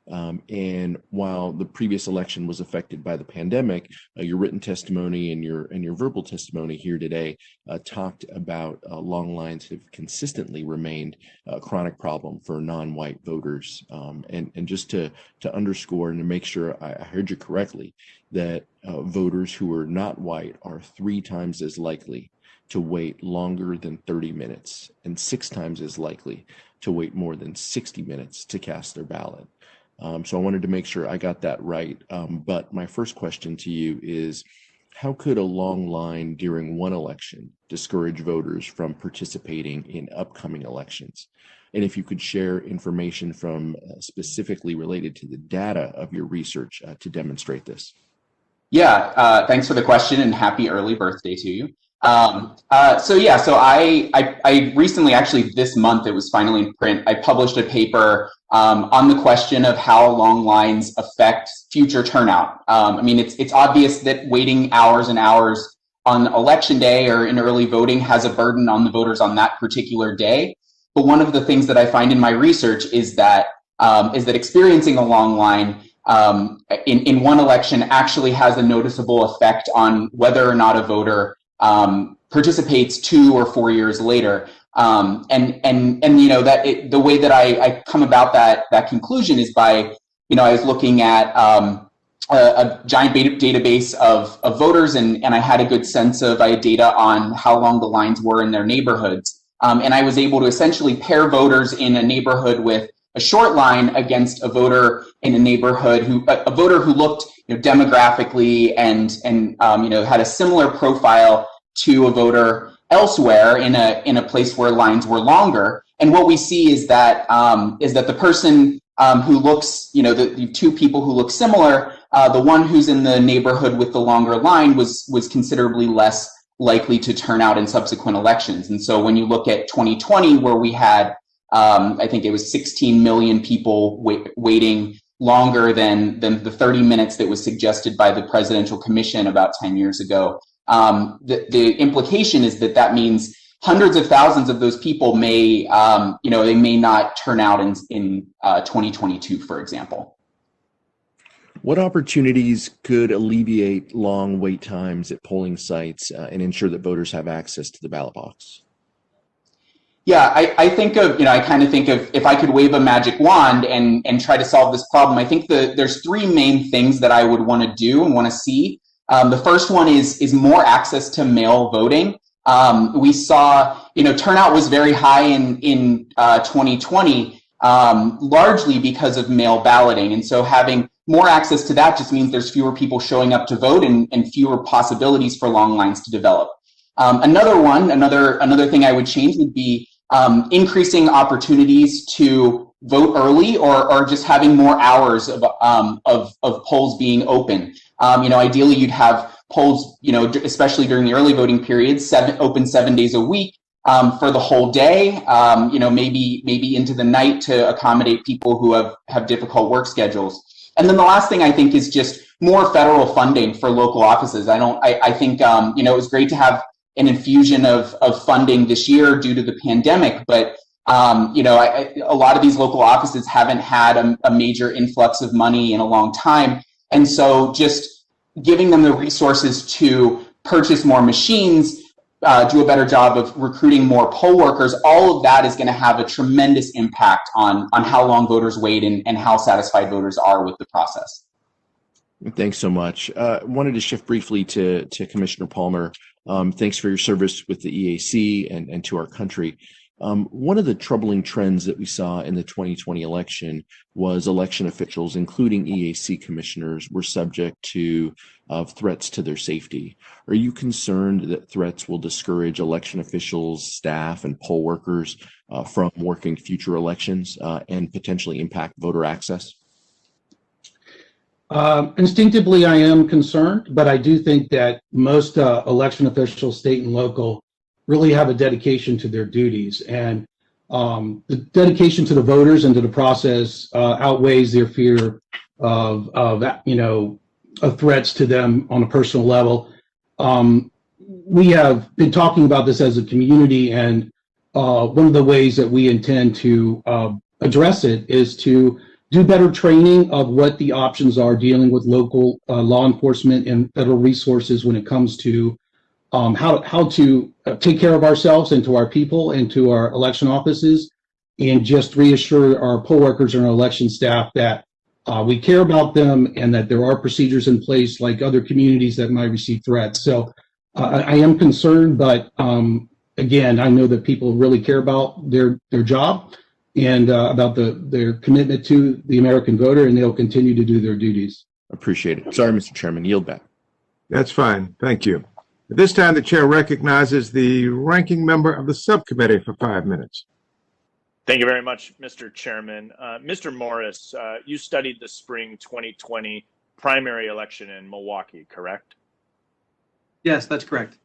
[SPEAKER 9] And while the previous election was affected by the pandemic, your written testimony and your verbal testimony here today talked about long lines have consistently remained a chronic problem for non-white voters. And just to underscore and to make sure I heard you correctly, that voters who are not white are 3 times as likely to wait longer than 30 minutes and 6 times as likely to wait more than 60 minutes to cast their ballot. So I wanted to make sure I got that right. But my first question to you is, how could a long line during one election discourage voters from participating in upcoming elections? And if you could share information from specifically related to the data of your research to demonstrate this.
[SPEAKER 4] Yeah, thanks for the question and happy early birthday to you. So I recently, actually this month, it was finally in print, I published a paper on the question of how long lines affect future turnout. I mean, it's obvious that waiting hours and hours on election day or in early voting has a burden on the voters on that particular day. But one of the things that I find in my research is that experiencing a long line in one election actually has a noticeable effect on whether or not a voter participates 2 or 4 years later. The way that I come about that conclusion is by, I was looking at a giant database of voters, and I had a good sense of, I had data on how long the lines were in their neighborhoods. And I was able to essentially pair voters in a neighborhood with a short line against a voter in a neighborhood a voter who looked demographically and had a similar profile to a voter elsewhere in a place where lines were longer. And what we see is that the person who looks, the 2 people who look similar, the one who's in the neighborhood with the longer line was considerably less likely to turn out in subsequent elections. And so when you look at 2020, where we had, I think it was 16 million people waiting longer than the 30 minutes that was suggested by the Presidential Commission about 10 years ago, the implication is that means hundreds of thousands of those people may, they may not turn out in 2022, for example.
[SPEAKER 9] What opportunities could alleviate long wait times at polling sites and ensure that voters have access to the ballot box?
[SPEAKER 4] Yeah, I think of, I kind of think of, if I could wave a magic wand and try to solve this problem, I think there's 3 main things that I would want to do and want to see. The first one is more access to mail voting. We saw, turnout was very high in 2020, largely because of mail balloting. And so having more access to that just means there's fewer people showing up to vote and fewer possibilities for long lines to develop. Another thing I would change would be increasing opportunities to vote early, or just having more hours of polls being open. Ideally you'd have polls, especially during the early voting period, open 7 days a week for the whole day, maybe into the night to accommodate people who have difficult work schedules. And then the last thing I think is just more federal funding for local offices. I think it was great to have an infusion of funding this year due to the pandemic, but a lot of these local offices haven't had a major influx of money in a long time. And so just giving them the resources to purchase more machines, do a better job of recruiting more poll workers, all of that is going to have a tremendous impact on how long voters wait and how satisfied voters are with the process.
[SPEAKER 9] Thanks so much. Wanted to shift briefly to Commissioner Palmer. Thanks for your service with the EAC and to our country. One of the troubling trends that we saw in the 2020 election was election officials, including EAC commissioners, were subject to threats to their safety. Are you concerned that threats will discourage election officials, staff, and poll workers from working future elections and potentially impact voter access?
[SPEAKER 8] Instinctively, I am concerned, but I do think that most election officials, state and local, really have a dedication to their duties, and the dedication to the voters and to the process outweighs their fear of threats to them on a personal level. We have been talking about this as a community, and one of the ways that we intend to address it is to do better training of what the options are dealing with local law enforcement and federal resources when it comes to how to take care of ourselves and to our people and to our election offices, and just reassure our poll workers and our election staff that we care about them and that there are procedures in place like other communities that might receive threats. So I am concerned, but again, I know that people really care about their job and about their commitment to the American voter, and they'll continue to do their duties.
[SPEAKER 9] Appreciate it. Sorry, Mr. Chairman, yield back.
[SPEAKER 1] That's fine. Thank you. At this time, the chair recognizes the ranking member of the subcommittee for 5 minutes.
[SPEAKER 2] Thank you very much, Mr. Chairman. Mr. Morris, you studied the spring 2020 primary election in Milwaukee, correct?
[SPEAKER 6] Yes, that's correct.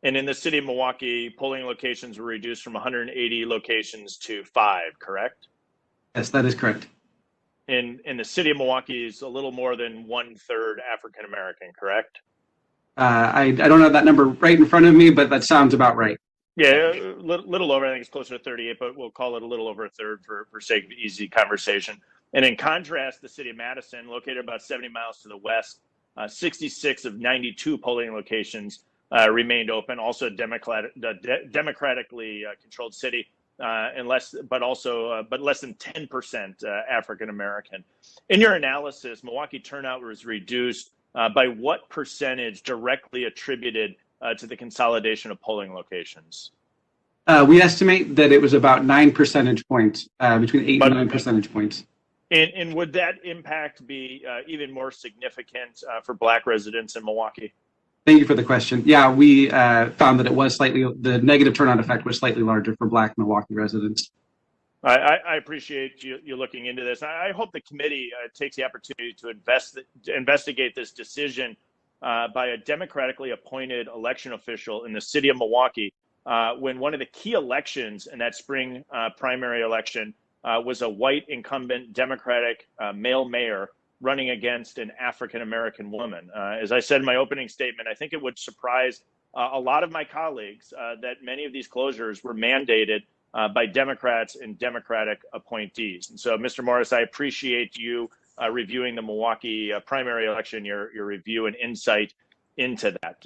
[SPEAKER 2] And in the city of Milwaukee, polling locations were reduced from 180 locations to 5, correct?
[SPEAKER 6] Yes, that is correct.
[SPEAKER 2] In the city of Milwaukee is a little more than 1/3 African American, correct?
[SPEAKER 6] I don't have that number right in front of me, but that sounds about right.
[SPEAKER 2] Yeah, a little over. I think it's closer to 38, but we'll call it a little over 1/3 for sake of easy conversation. And in contrast, the city of Madison, located about 70 miles to the west, 66 of 92 polling locations remained open. Also a democratically controlled city, but less than 10% African American. In your analysis, Milwaukee turnout was reduced by what percentage directly attributed to the consolidation of polling locations?
[SPEAKER 6] We estimate that it was about 9 percentage points, between 8 and 9 percentage points.
[SPEAKER 2] And would that impact be even more significant for Black residents in Milwaukee?
[SPEAKER 6] Thank you for the question. Yeah, we found that the negative turnout effect was slightly larger for Black Milwaukee residents.
[SPEAKER 2] I appreciate you looking into this. I hope the committee takes the opportunity to investigate this decision by a democratically appointed election official in the city of Milwaukee when one of the key elections in that spring primary election was a white incumbent Democratic male mayor running against an African-American woman. As I said in my opening statement, I think it would surprise a lot of my colleagues that many of these closures were mandated by Democrats and Democratic appointees. And so, Mr. Morris, I appreciate you reviewing the Milwaukee primary election, your review and insight into that.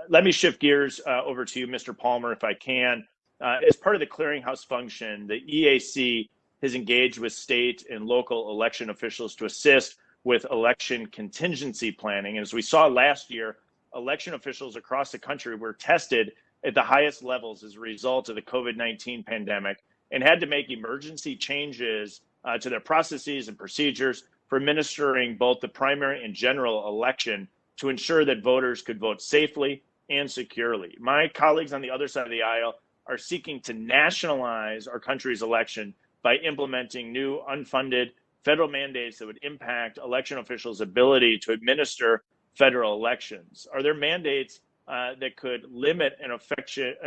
[SPEAKER 2] Let me shift gears over to you, Mr. Palmer, if I can. As part of the clearinghouse function, the EAC has engaged with state and local election officials to assist with election contingency planning. And as we saw last year, election officials across the country were tested at the highest levels as a result of the COVID-19 pandemic and had to make emergency changes to their processes and procedures for administering both the primary and general election to ensure that voters could vote safely and securely. My colleagues on the other side of the aisle are seeking to nationalize our country's election by implementing new unfunded federal mandates that would impact election officials' ability to administer federal elections. Are there mandates that could limit an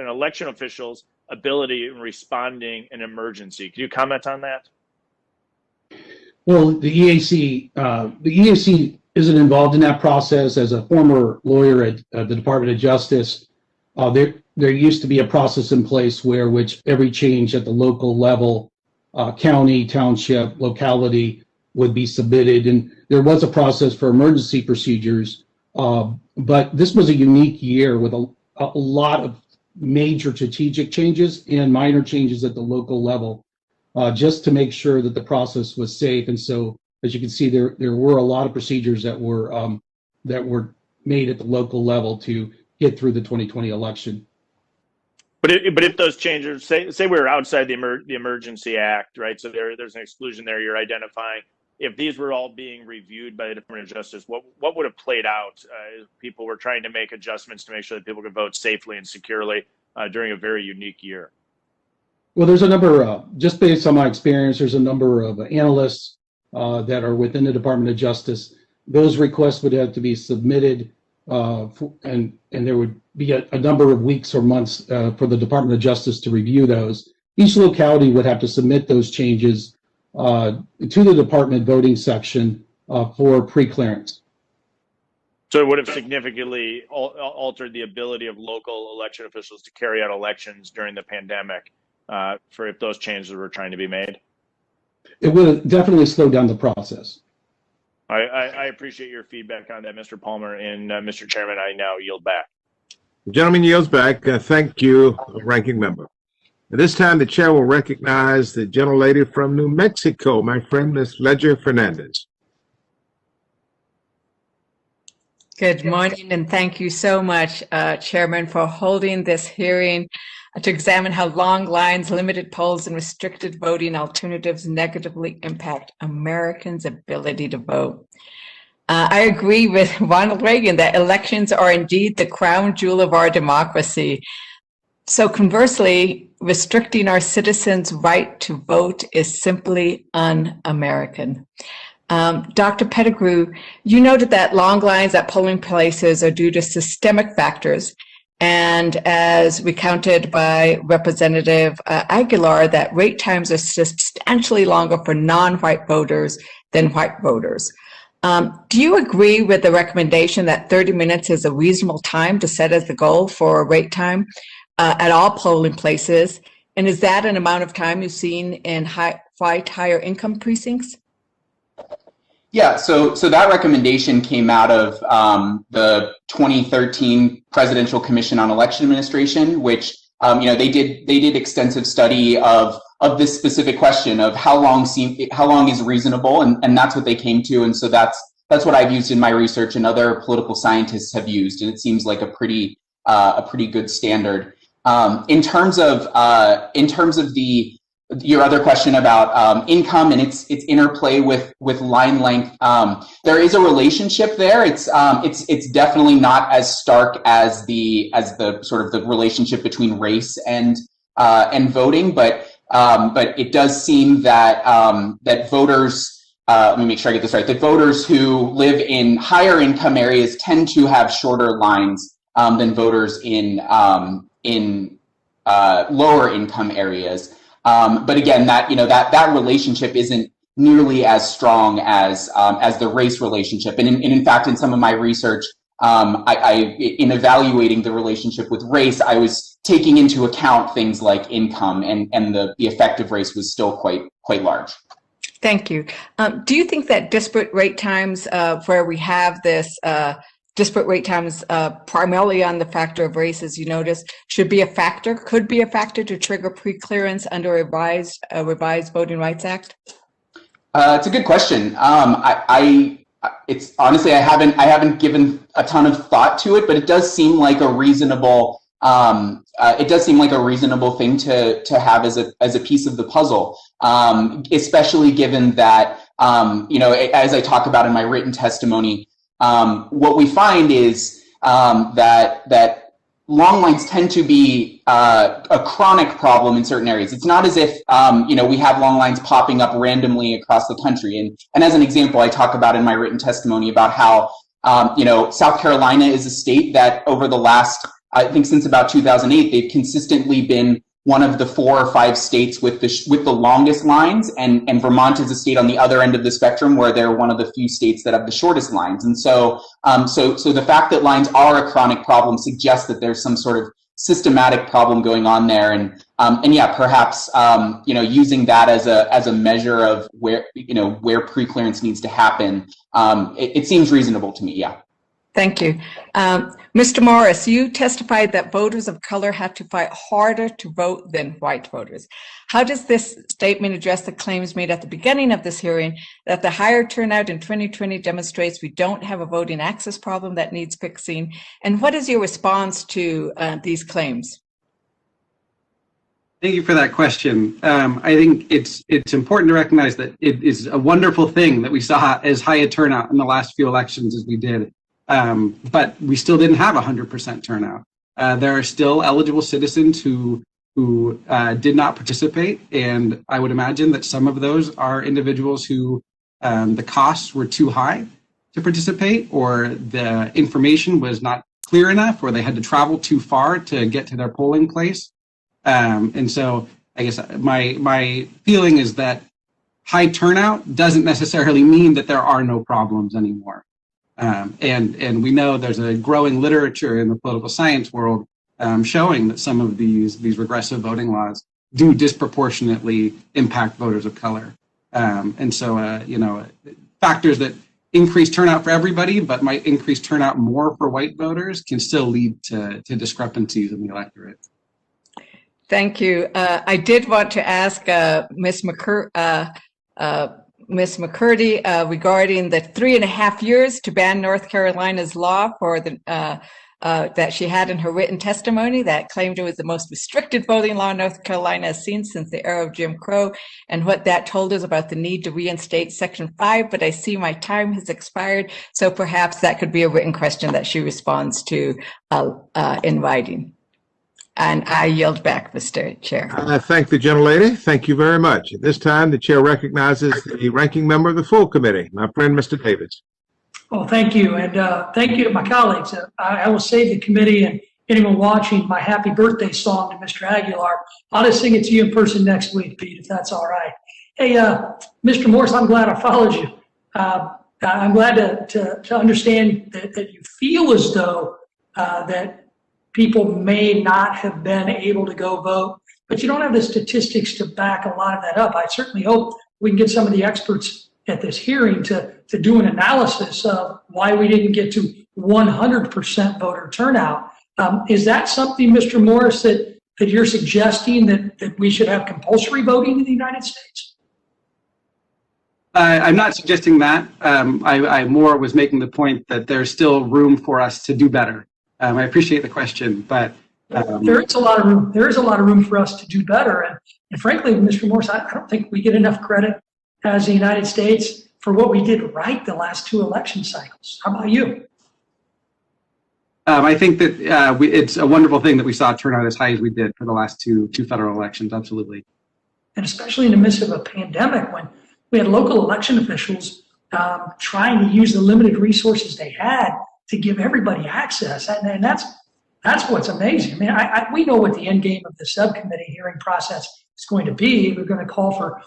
[SPEAKER 2] election official's ability in responding in emergency? Can you comment on that?
[SPEAKER 8] Well, the EAC isn't involved in that process. As a former lawyer at the Department of Justice, there used to be a process in place which every change at the local level, county, township, locality, would be submitted, and there was a process for emergency procedures. But this was a unique year with a lot of major strategic changes and minor changes at the local level, just to make sure that the process was safe. And so, as you can see, there were a lot of procedures that were made at the local level to get through the 2020 election.
[SPEAKER 2] But if those changes, say we were outside the Emergency Act, right? So there's an exclusion there you're identifying. If these were all being reviewed by the Department of Justice, what would have played out if people were trying to make adjustments to make sure that people could vote safely and securely during a very unique year?
[SPEAKER 8] Well, there's a number, just based on my experience, there's a number of analysts that are within the Department of Justice. Those requests would have to be submitted, and there would be a number of weeks or months for the Department of Justice to review those. Each locality would have to submit those changes to the department voting section for pre-clearance.
[SPEAKER 2] So it would have significantly altered the ability of local election officials to carry out elections during the pandemic for if those changes were trying to be made?
[SPEAKER 8] It would have definitely slowed down the process.
[SPEAKER 2] I appreciate your feedback on that, Mr. Palmer, and Mr. Chairman, I now yield back.
[SPEAKER 1] The gentleman yields back. Thank you, Ranking Member. At this time, the chair will recognize the gentlelady from New Mexico, my friend, Ms. Ledger Fernandez.
[SPEAKER 10] Good morning, and thank you so much, Chairman, for holding this hearing to examine how long lines, limited polls, and restricted voting alternatives negatively impact Americans' ability to vote. I agree with Ronald Reagan that elections are indeed the crown jewel of our democracy. So conversely, restricting our citizens' right to vote is simply un-American. Dr. Pettigrew, you noted that long lines at polling places are due to systemic factors, and as recounted by Representative Aguilar, that wait times are substantially longer for non-white voters than white voters. Do you agree with the recommendation that 30 minutes is a reasonable time to set as the goal for wait time at all polling places? And is that an amount of time you've seen in white higher income precincts?
[SPEAKER 4] Yeah, so that recommendation came out of the 2013 Presidential Commission on Election Administration, which they did extensive study of this specific question of how long is reasonable, and that's what they came to, and so that's what I've used in my research, and other political scientists have used, and it seems like a pretty good standard. In terms of your other question about income and its interplay with line length, there is a relationship there. It's definitely not as stark as the sort of the relationship between race and voting, but it does seem that that voters, let me make sure I get this right, that voters who live in higher income areas tend to have shorter lines than voters in lower income areas. But again, that relationship isn't nearly as strong as the race relationship. And in fact, in some of my research, in evaluating the relationship with race, I was taking into account things like income, and the effect of race was still quite large.
[SPEAKER 10] Thank you. Do you think that disparate wait times, where we have this disparate wait times primarily on the factor of race, as you noticed, could be a factor to trigger pre-clearance under a revised Voting Rights Act?
[SPEAKER 4] It's a good question. It's honestly, I haven't given a ton of thought to it, but it does seem like a reasonable thing to have as a piece of the puzzle, especially given that as I talk about in my written testimony, what we find is that long lines tend to be a chronic problem in certain areas. It's not as if we have long lines popping up randomly across the country. And as an example, I talk about in my written testimony about how South Carolina is a state that over the last, I think since about 2008, they've consistently been one of the 4 or 5 states with the longest lines, and Vermont is a state on the other end of the spectrum where they're one of the few states that have the shortest lines. And so the fact that lines are a chronic problem suggests that there's some sort of systematic problem going on there, and yeah, perhaps using that as a measure of where preclearance needs to happen, it seems reasonable to me. Yeah.
[SPEAKER 10] Thank you. Mr. Morris, you testified that voters of color had to fight harder to vote than white voters. How does this statement address the claims made at the beginning of this hearing that the higher turnout in 2020 demonstrates we don't have a voting access problem that needs fixing? And what is your response to these claims?
[SPEAKER 6] Thank you for that question. I think it's important to recognize that it is a wonderful thing that we saw as high a turnout in the last few elections as we did. But we still didn't have 100% turnout. There are still eligible citizens who did not participate, and I would imagine that some of those are individuals who the costs were too high to participate, or the information was not clear enough, or they had to travel too far to get to their polling place. And so I guess my feeling is that high turnout doesn't necessarily mean that there are no problems anymore. And we know there's a growing literature in the political science world showing that some of these regressive voting laws do disproportionately impact voters of color. And so, factors that increase turnout for everybody but might increase turnout more for white voters can still lead to discrepancies in the electorate.
[SPEAKER 10] Thank you. I did want to ask Ms. McCurdy regarding the 3.5 years to ban North Carolina's law for the that she had in her written testimony that claimed it was the most restricted voting law North Carolina has seen since the era of Jim Crow, and what that told us about the need to reinstate Section 5. But I see my time has expired, so perhaps that could be a written question that she responds to in writing. And I yield back, Mr. Chair.
[SPEAKER 1] I thank the gentlelady. Thank you very much. At this time, the chair recognizes the ranking member of the full committee, my friend, Mr. Davis.
[SPEAKER 3] Well, thank you. And thank you to my colleagues. I will save the committee and anyone watching my happy birthday song to Mr. Aguilar. I'll just sing it to you in person next week, Pete, if that's all right. Hey, Mr. Morris, I'm glad I followed you. I'm glad to understand that you feel as though that people may not have been able to go vote, but you don't have the statistics to back a lot of that up. I certainly hope we can get some of the experts at this hearing to do an analysis of why we didn't get to 100% voter turnout. Is that something, Mr. Morris, that you're suggesting that we should have compulsory voting in the United States?
[SPEAKER 6] I'm not suggesting that. I more was making the point that there's still room for us to do better. I appreciate the question, but
[SPEAKER 3] there is a lot of room. There is a lot of room for us to do better, and frankly, Mr. Morris, I don't think we get enough credit as the United States for what we did right the last 2 election cycles. How about you?
[SPEAKER 6] I think that it's a wonderful thing that we saw turnout as high as we did for the last two federal elections. Absolutely, and
[SPEAKER 3] especially in the midst of a pandemic when we had local election officials trying to use the limited resources they had to give everybody access, and that's what's amazing. I mean, we know what the end game of the subcommittee hearing process is going to be. We're going to call for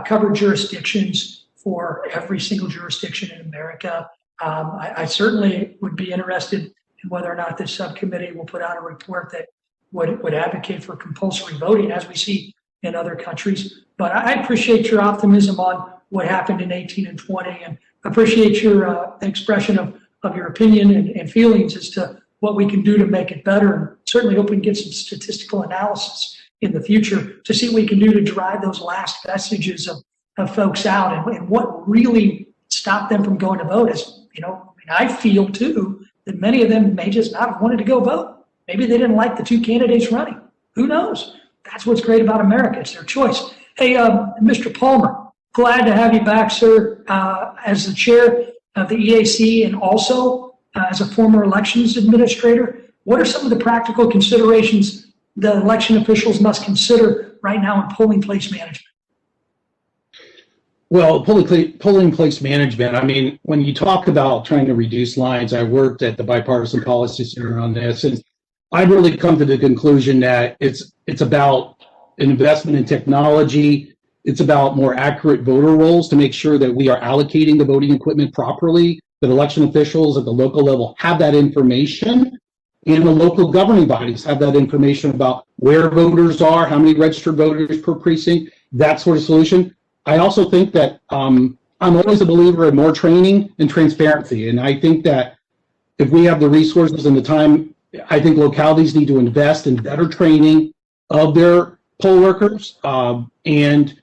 [SPEAKER 3] covered jurisdictions for every single jurisdiction in America. I certainly would be interested in whether or not this subcommittee will put out a report that would advocate for compulsory voting, as we see in other countries. But I appreciate your optimism on what happened in 18 and 20, and appreciate your expression of your opinion and feelings as to what we can do to make it better, and certainly hope we can get some statistical analysis in the future to see what we can do to drive those last vestiges of folks out, and what really stopped them from going to vote. As you know, I feel too that many of them may just not have wanted to go vote. Maybe they didn't like the 2 candidates running. Who knows? That's what's great about America. It's their choice. Hey, Mr. Palmer, glad to have you back, sir, as the chair of the EAC, and also as a former elections administrator. What are some of the practical considerations the election officials must consider right now in polling place management?
[SPEAKER 8] Well, polling place management, I mean, when you talk about trying to reduce lines, I worked at the Bipartisan Policy Center on this, and I've really come to the conclusion that it's about an investment in technology. It's about more accurate voter rolls to make sure that we are allocating the voting equipment properly, that election officials at the local level have that information, and the local governing bodies have that information about where voters are, how many registered voters per precinct, that sort of solution. I also think that I'm always a believer in more training and transparency. And I think that if we have the resources and the time, I think localities need to invest in better training of their poll workers and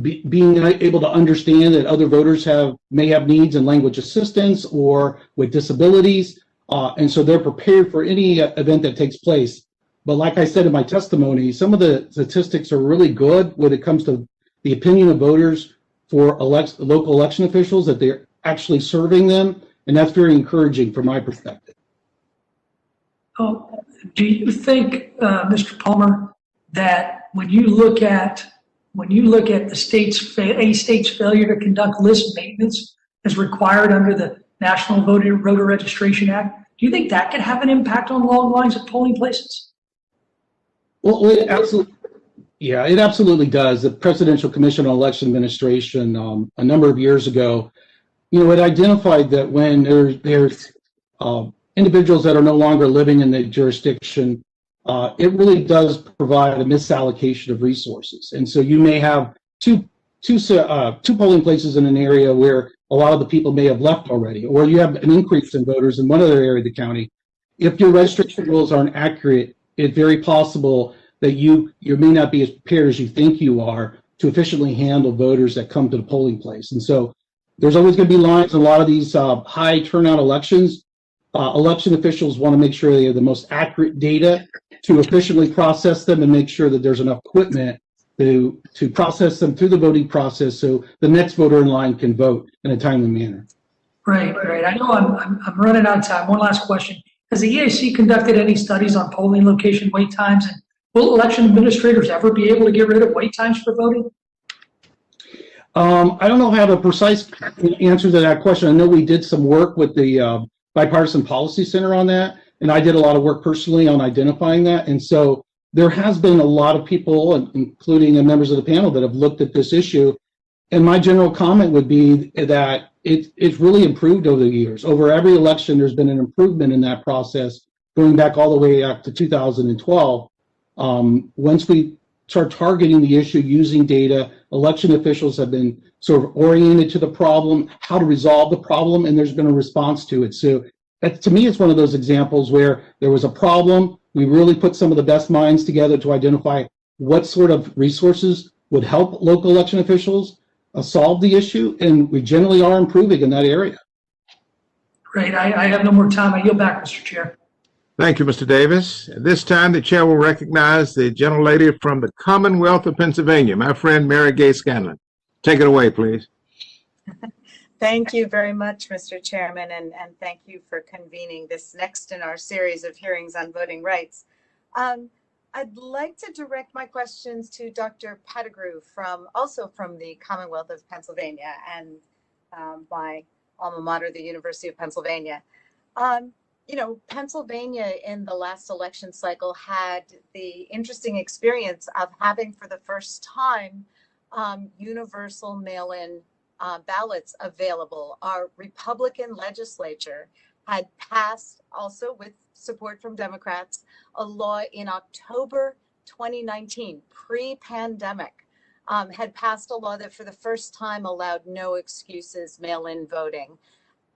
[SPEAKER 8] being able to understand that other voters may have needs in language assistance or with disabilities. And so they're prepared for any event that takes place. But like I said in my testimony, some of the statistics are really good when it comes to the opinion of voters for local election officials, that they're actually serving them, and that's very encouraging from my perspective.
[SPEAKER 3] Oh, do you think, Mr. Palmer, that when you look at the state's failure to conduct list maintenance as required under the National Voter Registration Act, do you think that could have an impact on long lines at polling places?
[SPEAKER 8] Well, it absolutely does. The Presidential Commission on Election Administration, a number of years ago, it identified that when there's individuals that are no longer living in the jurisdiction, it really does provide a misallocation of resources. And so you may have two polling places in an area where a lot of the people may have left already, or you have an increase in voters in one other area of the county. If your registration rules aren't accurate, it's very possible that you may not be as prepared as you think you are to efficiently handle voters that come to the polling place. And so there's always going to be lines in a lot of these high turnout elections. Election officials want to make sure they have the most accurate data to efficiently process them and make sure that there's enough equipment to process them through the voting process so the next voter in line can vote in a timely manner.
[SPEAKER 3] Right. I know I'm running out of time. One last question. Has the EAC conducted any studies on polling location wait times, and will election administrators ever be able to get rid of wait times for voting?
[SPEAKER 8] I don't know if I have a precise answer to that question. I know we did some work with the Bipartisan Policy Center on that, and I did a lot of work personally on identifying that. And so there has been a lot of people, including members of the panel, that have looked at this issue. And my general comment would be that it's really improved over the years. Over every election, there's been an improvement in that process, going back all the way up to 2012. Once we start targeting the issue using data, election officials have been sort of oriented to the problem, how to resolve the problem, and there's been a response to it. So to me, it's one of those examples where there was a problem. We really put some of the best minds together to identify what sort of resources would help local election officials solve the issue, and we generally are improving in that area.
[SPEAKER 3] Great. I have no more time. I yield back, Mr. Chair.
[SPEAKER 1] Thank you, Mr. Davis. At this time, the chair will recognize the gentlelady from the Commonwealth of Pennsylvania, my friend Mary Gay Scanlon. Take it away, please.
[SPEAKER 11] Thank you very much, Mr. Chairman, and thank you for convening this next in our series of hearings on voting rights. I'd like to direct my questions to Dr. Pettigrew, also from the Commonwealth of Pennsylvania and my alma mater, the University of Pennsylvania. Pennsylvania in the last election cycle had the interesting experience of having for the first time universal mail-in ballots available. Our Republican legislature had passed, also with support from Democrats, a law in October 2019, pre-pandemic, had passed a law that for the first time allowed no excuses mail-in voting.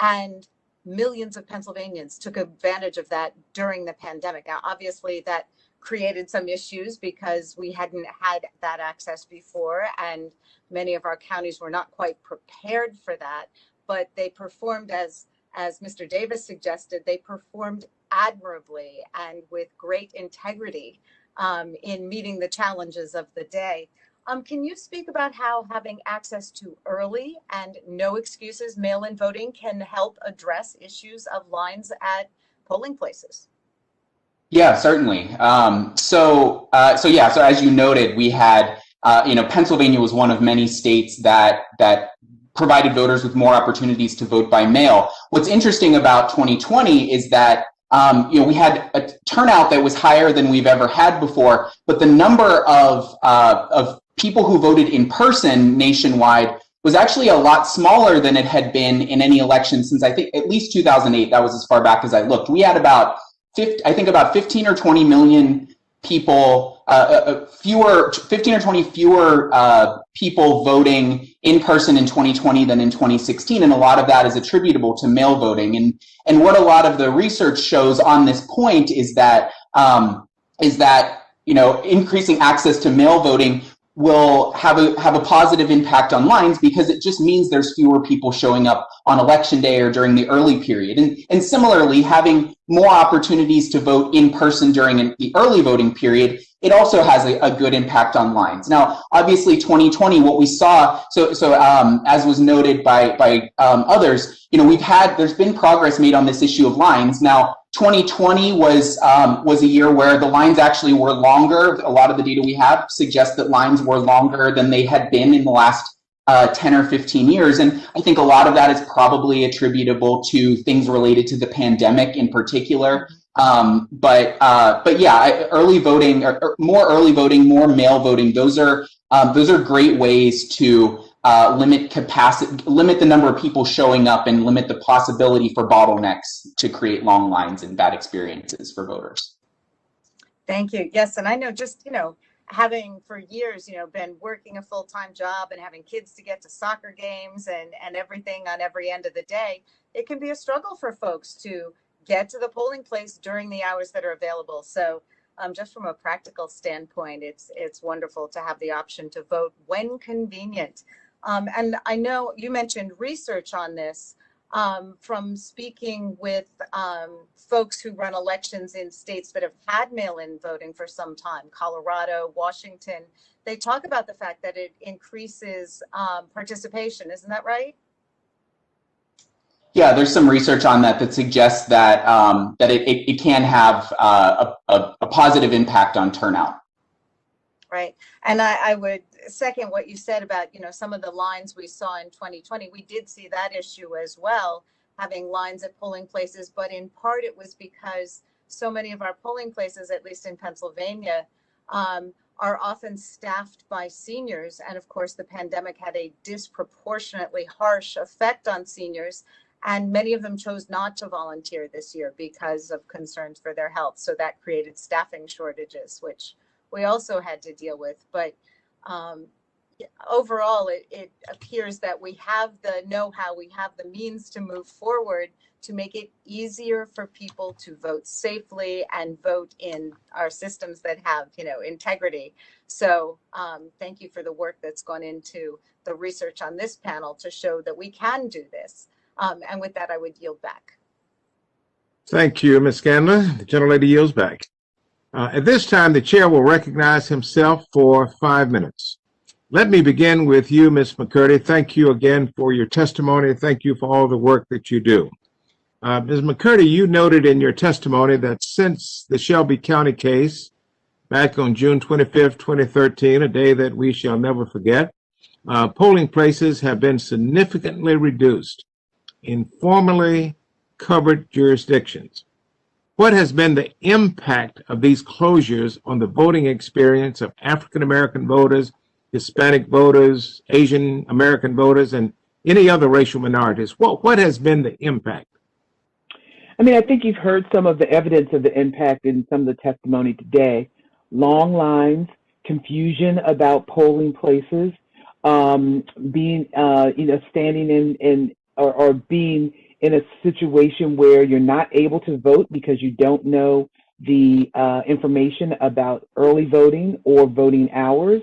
[SPEAKER 11] And millions of Pennsylvanians took advantage of that during the pandemic. Now, obviously, that created some issues because we hadn't had that access before, and many of our counties were not quite prepared for that. But they performed, as Mr. Davis suggested, they performed admirably and with great integrity in meeting the challenges of the day. Can you speak about how having access to early and no excuses mail-in voting can help address issues of lines at polling places?
[SPEAKER 4] Yeah, certainly. So as you noted, we had, Pennsylvania was one of many states that provided voters with more opportunities to vote by mail. What's interesting about 2020 is that we had a turnout that was higher than we've ever had before, but the number of people who voted in person nationwide was actually a lot smaller than it had been in any election since I think at least 2008. That was as far back as I looked. We had about 15 or 20 million people, 15 or 20 fewer people voting in person in 2020 than in 2016, and a lot of that is attributable to mail voting. And what a lot of the research shows on this point is that increasing access to mail voting will have a positive impact on lines, because it just means there's fewer people showing up on election day or during the early period. And similarly, having more opportunities to vote in person during the early voting period, it also has a good impact on lines. Now, obviously, 2020, what we saw, as was noted by others, there's been progress made on this issue of lines. Now, 2020 was a year where the lines actually were longer. A lot of the data we have suggests that lines were longer than they had been in the last 10 or 15 years. And I think a lot of that is probably attributable to things related to the pandemic in particular. But yeah, early voting, or more early voting, more mail voting, those are great ways to limit the number of people showing up, and limit the possibility for bottlenecks to create long lines and bad experiences for voters.
[SPEAKER 11] Thank you. Yes, and I know just, having for years, been working a full-time job and having kids to get to soccer games and everything on every end of the day, it can be a struggle for folks to get to the polling place during the hours that are available. So just from a practical standpoint, it's wonderful to have the option to vote when convenient. And I know you mentioned research on this from speaking with folks who run elections in states that have had mail-in voting for some time, Colorado, Washington. They talk about the fact that it increases participation. Isn't that right?
[SPEAKER 4] Yeah, there's some research on that suggests that it can have a positive impact on turnout.
[SPEAKER 11] Right. And I would second what you said about, some of the lines we saw in 2020. We did see that issue as well, having lines at polling places, but in part it was because so many of our polling places, at least in Pennsylvania, are often staffed by seniors. And of course, the pandemic had a disproportionately harsh effect on seniors. And many of them chose not to volunteer this year because of concerns for their health. So that created staffing shortages, which we also had to deal with. But overall, it appears that we have the know-how, we have the means to move forward to make it easier for people to vote safely and vote in our systems that have, integrity. So thank you for the work that's gone into the research on this panel to show that we can do this. And with that, I would yield back.
[SPEAKER 1] Thank you, Ms. Scanlon. The gentlelady yields back. At this time, the chair will recognize himself for 5 minutes. Let me begin with you, Ms. McCurdy. Thank you again for your testimony. Thank you for all the work that you do. Ms. McCurdy, you noted in your testimony that since the Shelby County case back on June 25th, 2013, a day that we shall never forget, polling places have been significantly reduced in formerly covered jurisdictions. What has been the impact of these closures on the voting experience of African American voters, Hispanic voters, Asian American voters, and any other racial minorities? What has been the impact?
[SPEAKER 5] I think you've heard some of the evidence of the impact in some of the testimony today. Long lines, confusion about polling places, being, standing in or being in a situation where you're not able to vote because you don't know the information about early voting or voting hours,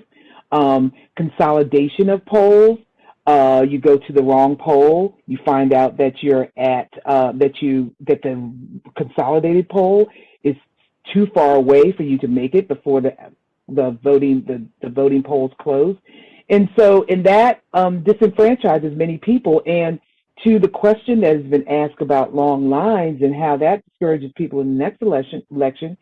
[SPEAKER 5] consolidation of polls. You go to the wrong poll, you find out that you're at that the consolidated poll is too far away for you to make it before the voting polls close, and that disenfranchises many people. And to the question that has been asked about long lines and how that discourages people in the next election,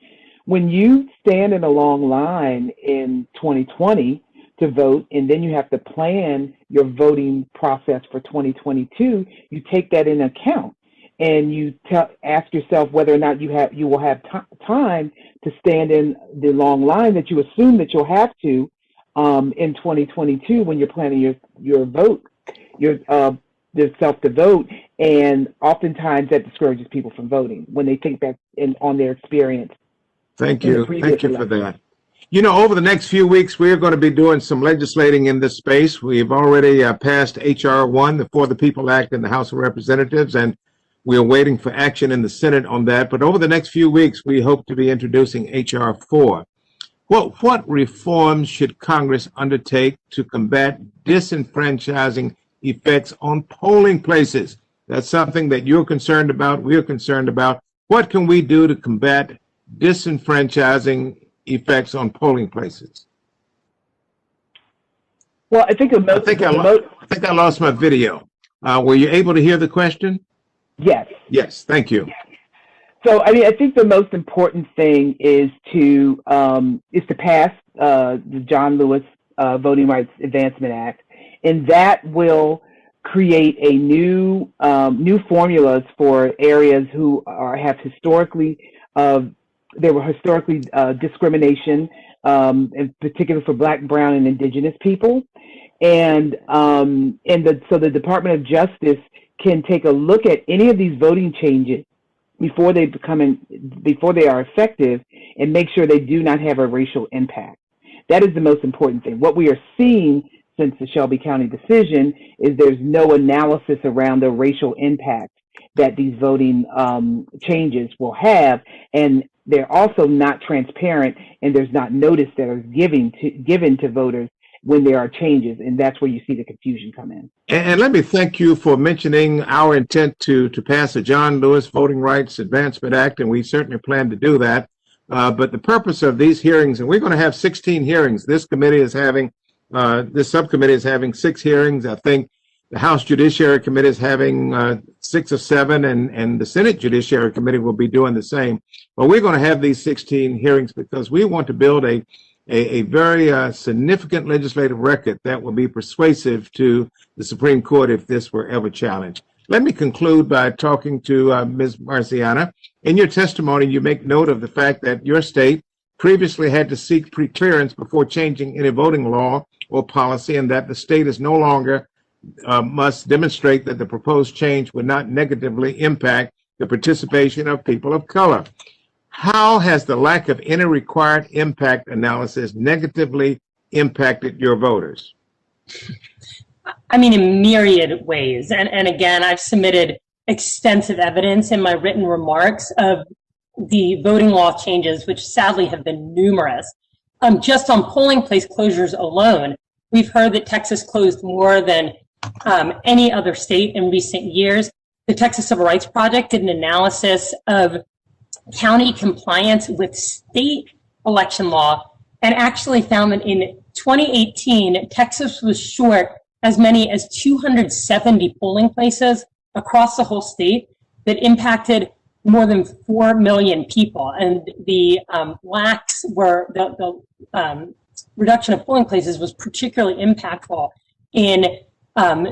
[SPEAKER 5] When you stand in a long line in 2020 to vote, and then you have to plan your voting process for 2022, you take that in account, and you ask yourself whether or not you will have time to stand in the long line that you assume that you'll have to in 2022 when you're planning your vote, yourself to vote. And oftentimes that discourages people from voting when they think back on their experience.
[SPEAKER 1] Thank you. Thank you for that. You know, over the next few weeks, we're going to be doing some legislating in this space. We've already passed H.R. 1, the For the People Act in the House of Representatives, and we're waiting for action in the Senate on that. But over the next few weeks, we hope to be introducing H.R. 4. Well, what reforms should Congress undertake to combat disenfranchising effects on polling places? That's something that you're concerned about, we're concerned about. What can we do to combat disenfranchising effects on polling places?
[SPEAKER 5] Well, I think
[SPEAKER 1] I think I lost my video. Were you able to hear the question?
[SPEAKER 5] Yes.
[SPEAKER 1] Yes, thank you.
[SPEAKER 5] So, I mean, I think the most important thing is to pass the John Lewis Voting Rights Advancement Act, and that will create a new formulas for areas who have historically there were historically discrimination, in particular for Black, Brown, and Indigenous people, so the Department of Justice can take a look at any of these voting changes before they are effective and make sure they do not have a racial impact. That is the most important thing. What we are seeing since the Shelby County decision is there's no analysis around the racial impact that these voting changes will have, and they're also not transparent, and there's not notice that is given to voters when there are changes, and that's where you see the confusion come in.
[SPEAKER 1] And let me thank you for mentioning our intent to pass the John Lewis Voting Rights Advancement Act, and we certainly plan to do that. But the purpose of these hearings, and we're going to have 16 hearings. This subcommittee is having 6 hearings. I think the House Judiciary Committee is having 6 or 7, and the Senate Judiciary Committee will be doing the same. But we're going to have these 16 hearings because we want to build a very significant legislative record that will be persuasive to the Supreme Court if this were ever challenged. Let me conclude by talking to Ms. Marziana. In your testimony, you make note of the fact that your state previously had to seek preclearance before changing any voting law or policy, and that the state is no longer must demonstrate that the proposed change would not negatively impact the participation of people of color. How has the lack of any required impact analysis negatively impacted your voters?
[SPEAKER 7] I mean, in myriad ways. And again, I've submitted extensive evidence in my written remarks of the voting law changes, which sadly have been numerous. Just on polling place closures alone, we've heard that Texas closed more than any other state in recent years. The Texas Civil Rights Project did an analysis of county compliance with state election law and actually found that in 2018, Texas was short as many as 270 polling places across the whole state that impacted more than 4 million people. And the blacks were, the reduction of polling places was particularly impactful in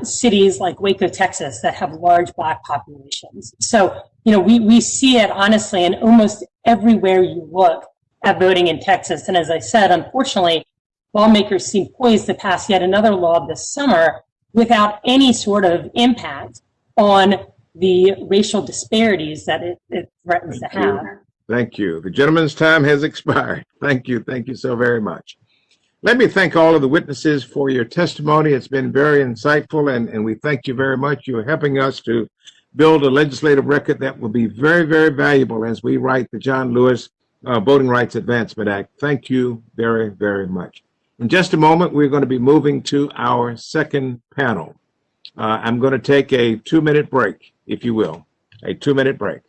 [SPEAKER 7] cities like Waco, Texas, that have large Black populations. So, you know, we see it honestly in almost everywhere you look at voting in Texas. And as I said, unfortunately, lawmakers seem poised to pass yet another law this summer without any sort of impact on the racial disparities that it threatens to have.
[SPEAKER 1] Thank you. The gentleman's time has expired. Thank you. Thank you so very much. Let me thank all of the witnesses for your testimony. It's been very insightful, and we thank you very much. You're helping us to build a legislative record that will be very, very valuable as we write the John Lewis Voting Rights Advancement Act. Thank you very, very much. In just a moment, we're going to be moving to our second panel. I'm going to take a 2-minute break, if you will, a 2-minute break.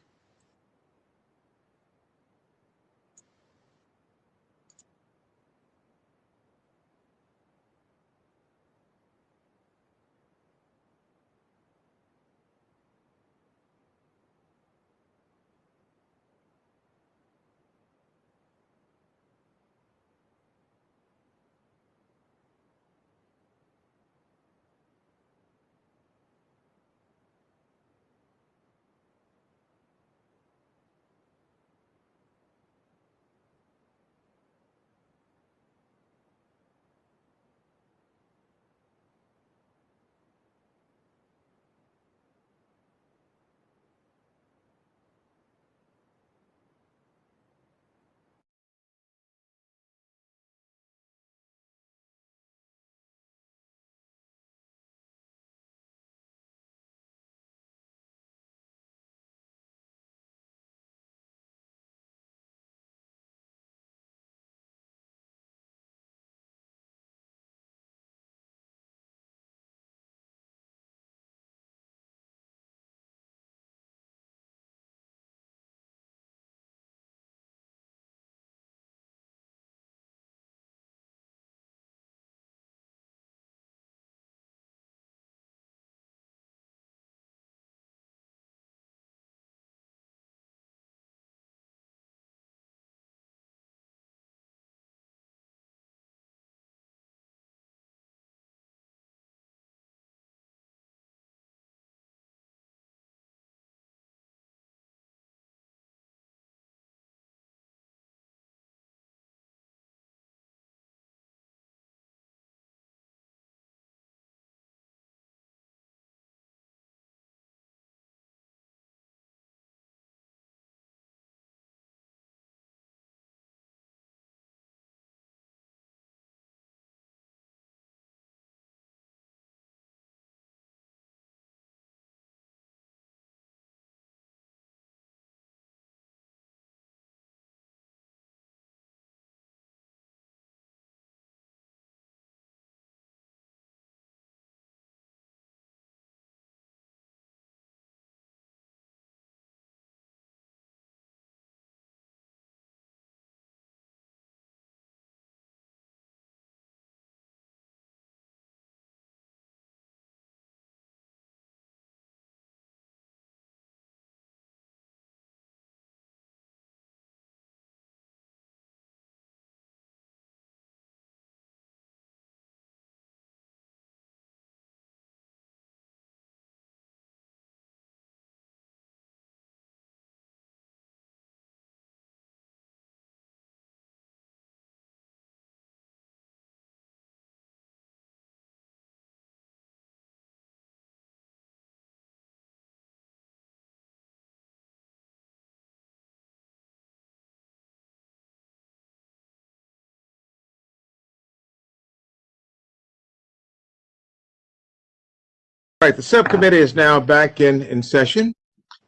[SPEAKER 1] All right, the subcommittee is now back in session.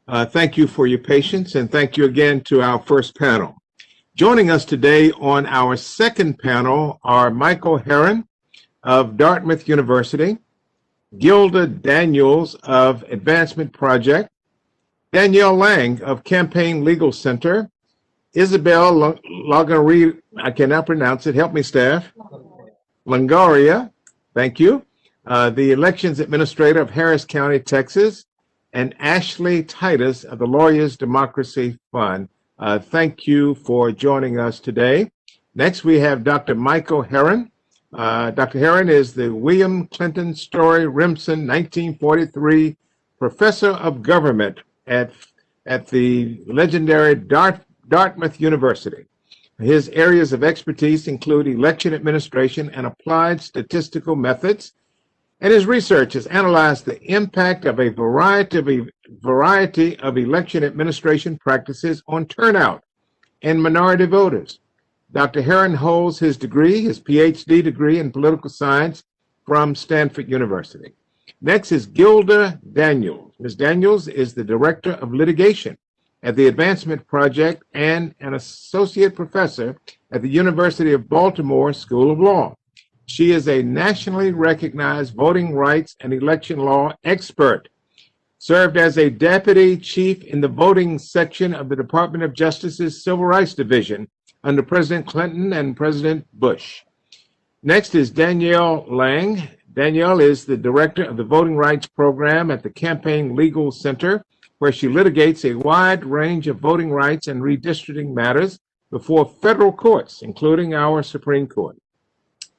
[SPEAKER 1] Thank you for your patience, and thank you again to our first panel. Joining us today on our second panel are Michael Heron of Dartmouth University, Gilda Daniels of Advancement Project, Danielle Lang of Campaign Legal Center, Isabel Longoria, I cannot pronounce it, help me staff, Longoria, thank you, the Elections Administrator of Harris County, Texas, and Ashley Titus of the Lawyers Democracy Fund. Thank you for joining us today. Next, we have Dr. Michael Heron. Dr. Heron is the William Clinton Story Remsen 1943 Professor of Government at the legendary Dartmouth University. His areas of expertise include election administration and applied statistical methods, and his research has analyzed the impact of a variety of election administration practices on turnout and minority voters. Dr. Heron holds his PhD degree in political science from Stanford University. Next is Gilda Daniels. Ms. Daniels is the Director of Litigation at the Advancement Project and an Associate Professor at the University of Baltimore School of Law. She is a nationally recognized voting rights and election law expert, served as a Deputy Chief in the Voting Section of the Department of Justice's Civil Rights Division under President Clinton and President Bush. Next is Danielle Lang. Danielle is the Director of the Voting Rights Program at the Campaign Legal Center, where she litigates a wide range of voting rights and redistricting matters before federal courts, including our Supreme Court.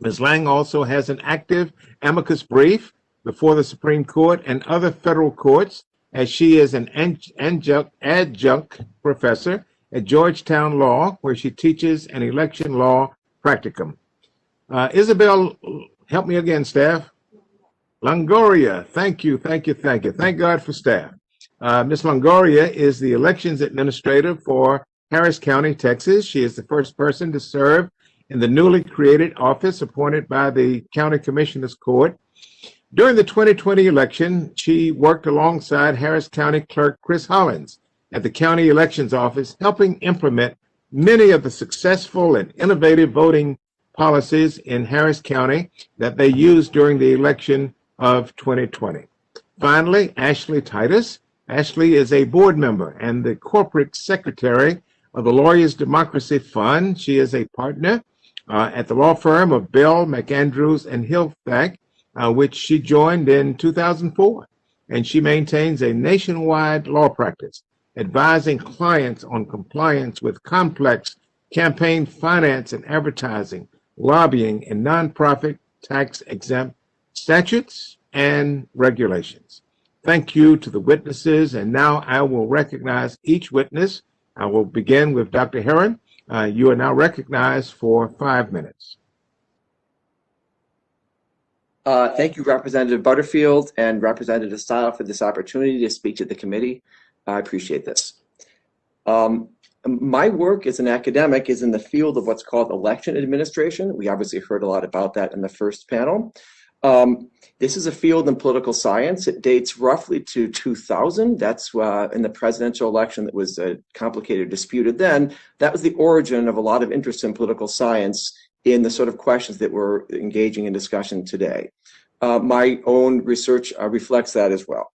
[SPEAKER 1] Ms. Lang also has an active amicus brief before the Supreme Court and other federal courts, as she is an adjunct professor at Georgetown Law, where she teaches an election law practicum. Isabel, help me again, staff. Longoria, thank you. Thank God for staff. Ms. Longoria is the elections administrator for Harris County, Texas. She is the first person to serve in the newly created office appointed by the County Commissioners Court. During the 2020 election, she worked alongside Harris County Clerk Chris Hollins at the County Elections Office, helping implement many of the successful and innovative voting policies in Harris County that they used during the election of 2020. Finally, Ashley Titus. Ashley is a board member and the corporate secretary of the Lawyers Democracy Fund. She is a partner at the law firm of Bell, McAndrews, and Hilthack, which she joined in 2004. And she maintains a nationwide law practice, advising clients on compliance with complex campaign finance and advertising, lobbying, and nonprofit tax-exempt statutes and regulations. Thank you to the witnesses, and now I will recognize each witness. I will begin with Dr. Heron. You are now recognized for 5 minutes.
[SPEAKER 12] Thank you, Representative Butterfield and Representative Stile, for this opportunity to speak to the committee. I appreciate this. My work as an academic is in the field of what's called election administration. We obviously heard a lot about that in the first panel. This is a field in political science. It dates roughly to 2000. That's in the presidential election that was complicated, disputed then. That was the origin of a lot of interest in political science in the sort of questions that we're engaging in discussion today. My own research reflects that as well.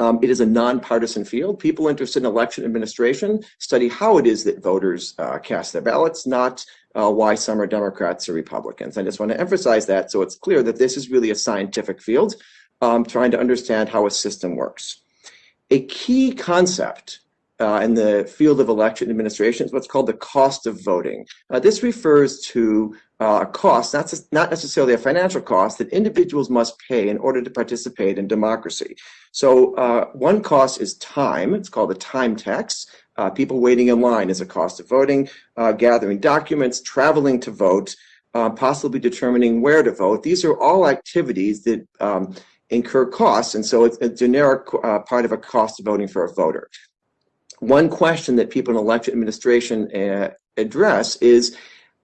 [SPEAKER 12] It is a nonpartisan field. People interested in election administration study how it is that voters cast their ballots, not why some are Democrats or Republicans. I just want to emphasize that so it's clear that this is really a scientific field, trying to understand how a system works. A key concept in the field of election administration is what's called the cost of voting. This refers to a cost, not necessarily a financial cost, that individuals must pay in order to participate in democracy. So one cost is time. It's called the time tax. People waiting in line is a cost of voting, gathering documents, traveling to vote, possibly determining where to vote. These are all activities that incur costs, and so it's a generic part of a cost of voting for a voter. One question that people in election administration address is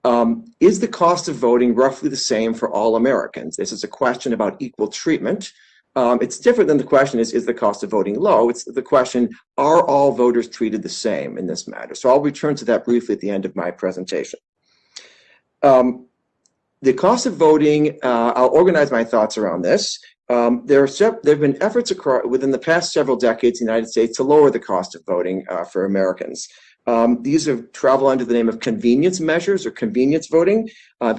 [SPEAKER 12] the cost of voting roughly the same for all Americans? This is a question about equal treatment. It's different than the question is the cost of voting low? It's the question, are all voters treated the same in this matter? So I'll return to that briefly at the end of my presentation. The cost of voting, I'll organize my thoughts around this. There have been efforts within the past several decades in the United States to lower the cost of voting for Americans. These have traveled under the name of convenience measures or convenience voting.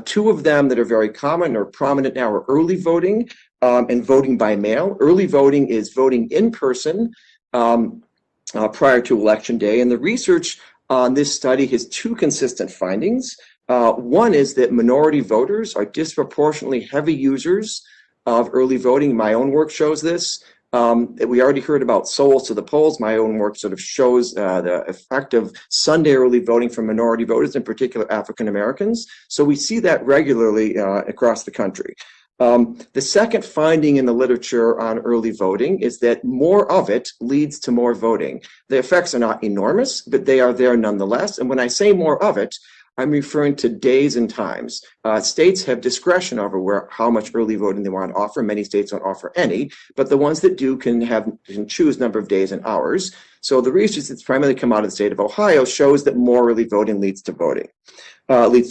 [SPEAKER 12] Two of them that are very common or prominent now are early voting and voting by mail. Early voting is voting in person prior to Election Day. And the research on this study has two consistent findings. One is that minority voters are disproportionately heavy users of early voting. My own work shows this. We already heard about souls to the polls. My own work sort of shows the effect of Sunday early voting for minority voters, in particular African Americans. So we see that regularly across the country. The second finding in the literature on early voting is that more of it leads to more voting. The effects are not enormous, but they are there nonetheless. And when I say more of it, I'm referring to days and times. States have discretion over how much early voting they want to offer. Many states don't offer any, but the ones that do can choose number of days and hours. So the research that's primarily come out of the state of Ohio shows that more early voting leads to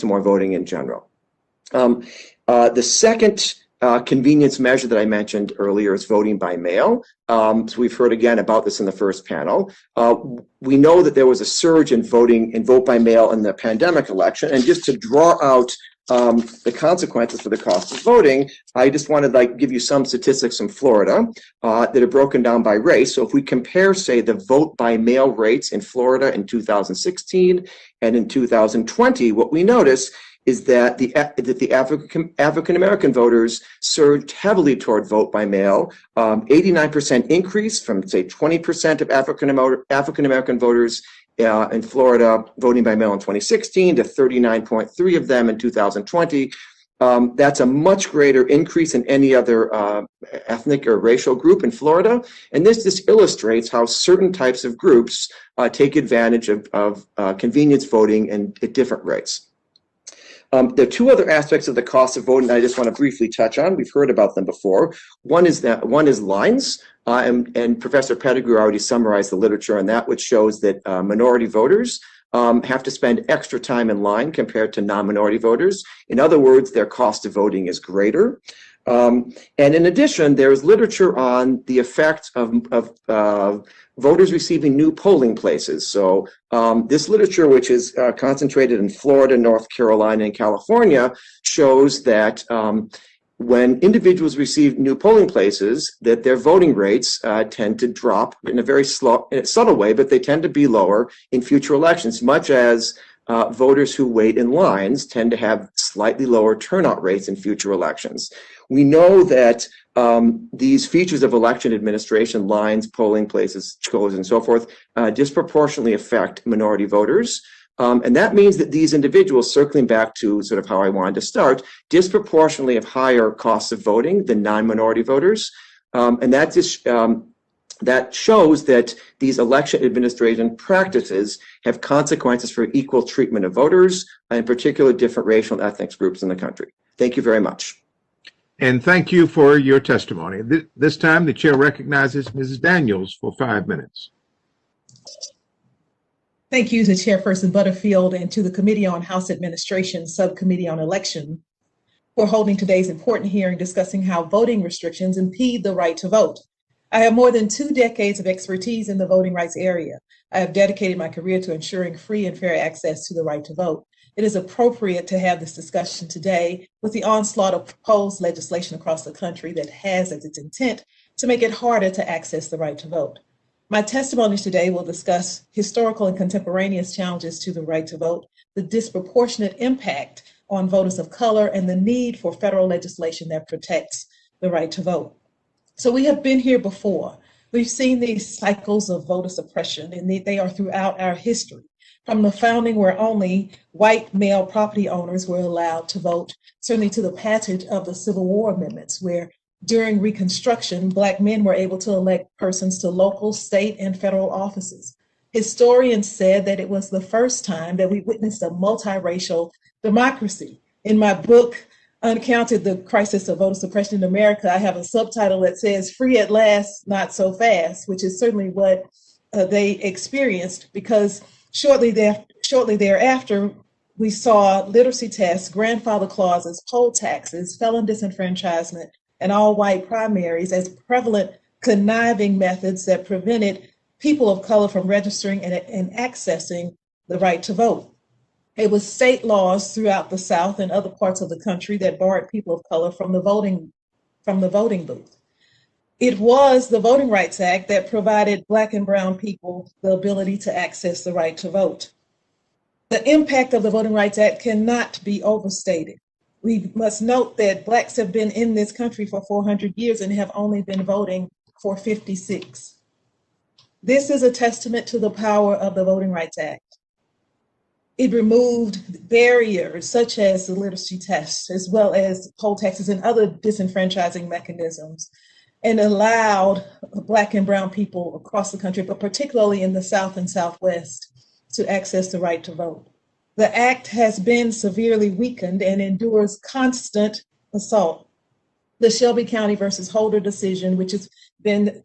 [SPEAKER 12] more voting in general. The second convenience measure that I mentioned earlier is voting by mail. So we've heard again about this in the first panel. We know that there was a surge in vote by mail in the pandemic election. And just to draw out the consequences for the cost of voting, I just wanted to give you some statistics from Florida that are broken down by race. So if we compare, say, the vote by mail rates in Florida in 2016 and in 2020, what we notice is that the African American voters surged heavily toward vote by mail, 89% increase from, say, 20% of African American voters in Florida voting by mail in 2016 to 39.3% of them in 2020. That's a much greater increase in any other ethnic or racial group in Florida. And this illustrates how certain types of groups take advantage of convenience voting at different rates. There are two other aspects of the cost of voting that I just want to briefly touch on. We've heard about them before. One is lines, and Professor Pettigrew already summarized the literature on that, which shows that minority voters have to spend extra time in line compared to non-minority voters. In other words, their cost of voting is greater. And in addition, there is literature on the effect of voters receiving new polling places. So this literature, which is concentrated in Florida, North Carolina, and California, shows that when individuals receive new polling places, that their voting rates tend to drop in a very subtle way, but they tend to be lower in future elections, much as voters who wait in lines tend to have slightly lower turnout rates in future elections. We know that these features of election administration, lines, polling places, codes, and so forth, disproportionately affect minority voters. And that means that these individuals, circling back to sort of how I wanted to start, disproportionately have higher costs of voting than non-minority voters. And that just that shows that these election administration practices have consequences for equal treatment of voters, in particular different racial and ethnic groups in the country. Thank you very much.
[SPEAKER 1] And thank you for your testimony. This time, the chair recognizes Mrs. Daniels for 5 minutes.
[SPEAKER 13] Thank you to Chairperson Butterfield and to the Committee on House Administration Subcommittee on Election for holding today's important hearing discussing how voting restrictions impede the right to vote. I have more than 2 decades of expertise in the voting rights area. I have dedicated my career to ensuring free and fair access to the right to vote. It is appropriate to have this discussion today with the onslaught of proposed legislation across the country that has as its intent to make it harder to access the right to vote. My testimony today will discuss historical and contemporaneous challenges to the right to vote, the disproportionate impact on voters of color, and the need for federal legislation that protects the right to vote. So we have been here before. We've seen these cycles of voter suppression, and they are throughout our history. From the founding, where only white male property owners were allowed to vote, certainly to the passage of the Civil War amendments, where during Reconstruction, Black men were able to elect persons to local, state, and federal offices. Historians said that it was the first time that we witnessed a multiracial democracy. In my book, Uncounted, the crisis of voter suppression in America, I have a subtitle that says "Free at Last, Not So Fast," which is certainly what they experienced, because shortly thereafter, we saw literacy tests, grandfather clauses, poll taxes, felon disenfranchisement, and all-white primaries as prevalent conniving methods that prevented people of color from registering and accessing the right to vote. It was state laws throughout the South and other parts of the country that barred people of color from the voting booth. It was the Voting Rights Act that provided Black and brown people the ability to access the right to vote. The impact of the Voting Rights Act cannot be overstated. We must note that Blacks have been in this country for 400 years and have only been voting for 56. This is a testament to the power of the Voting Rights Act. It removed barriers such as the literacy tests, as well as poll taxes and other disenfranchising mechanisms, and allowed Black and brown people across the country, but particularly in the South and Southwest, to access the right to vote. The act has been severely weakened and endures constant assault. The Shelby County versus Holder decision, which has been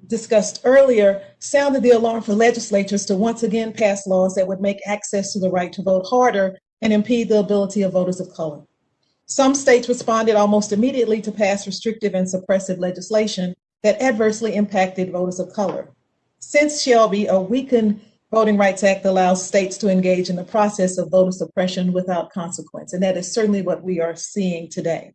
[SPEAKER 13] discussed earlier, sounded the alarm for legislatures to once again pass laws that would make access to the right to vote harder and impede the ability of voters of color. Some states responded almost immediately to pass restrictive and suppressive legislation that adversely impacted voters of color. Since Shelby, a weakened Voting Rights Act allows states to engage in the process of voter suppression without consequence, and that is certainly what we are seeing today.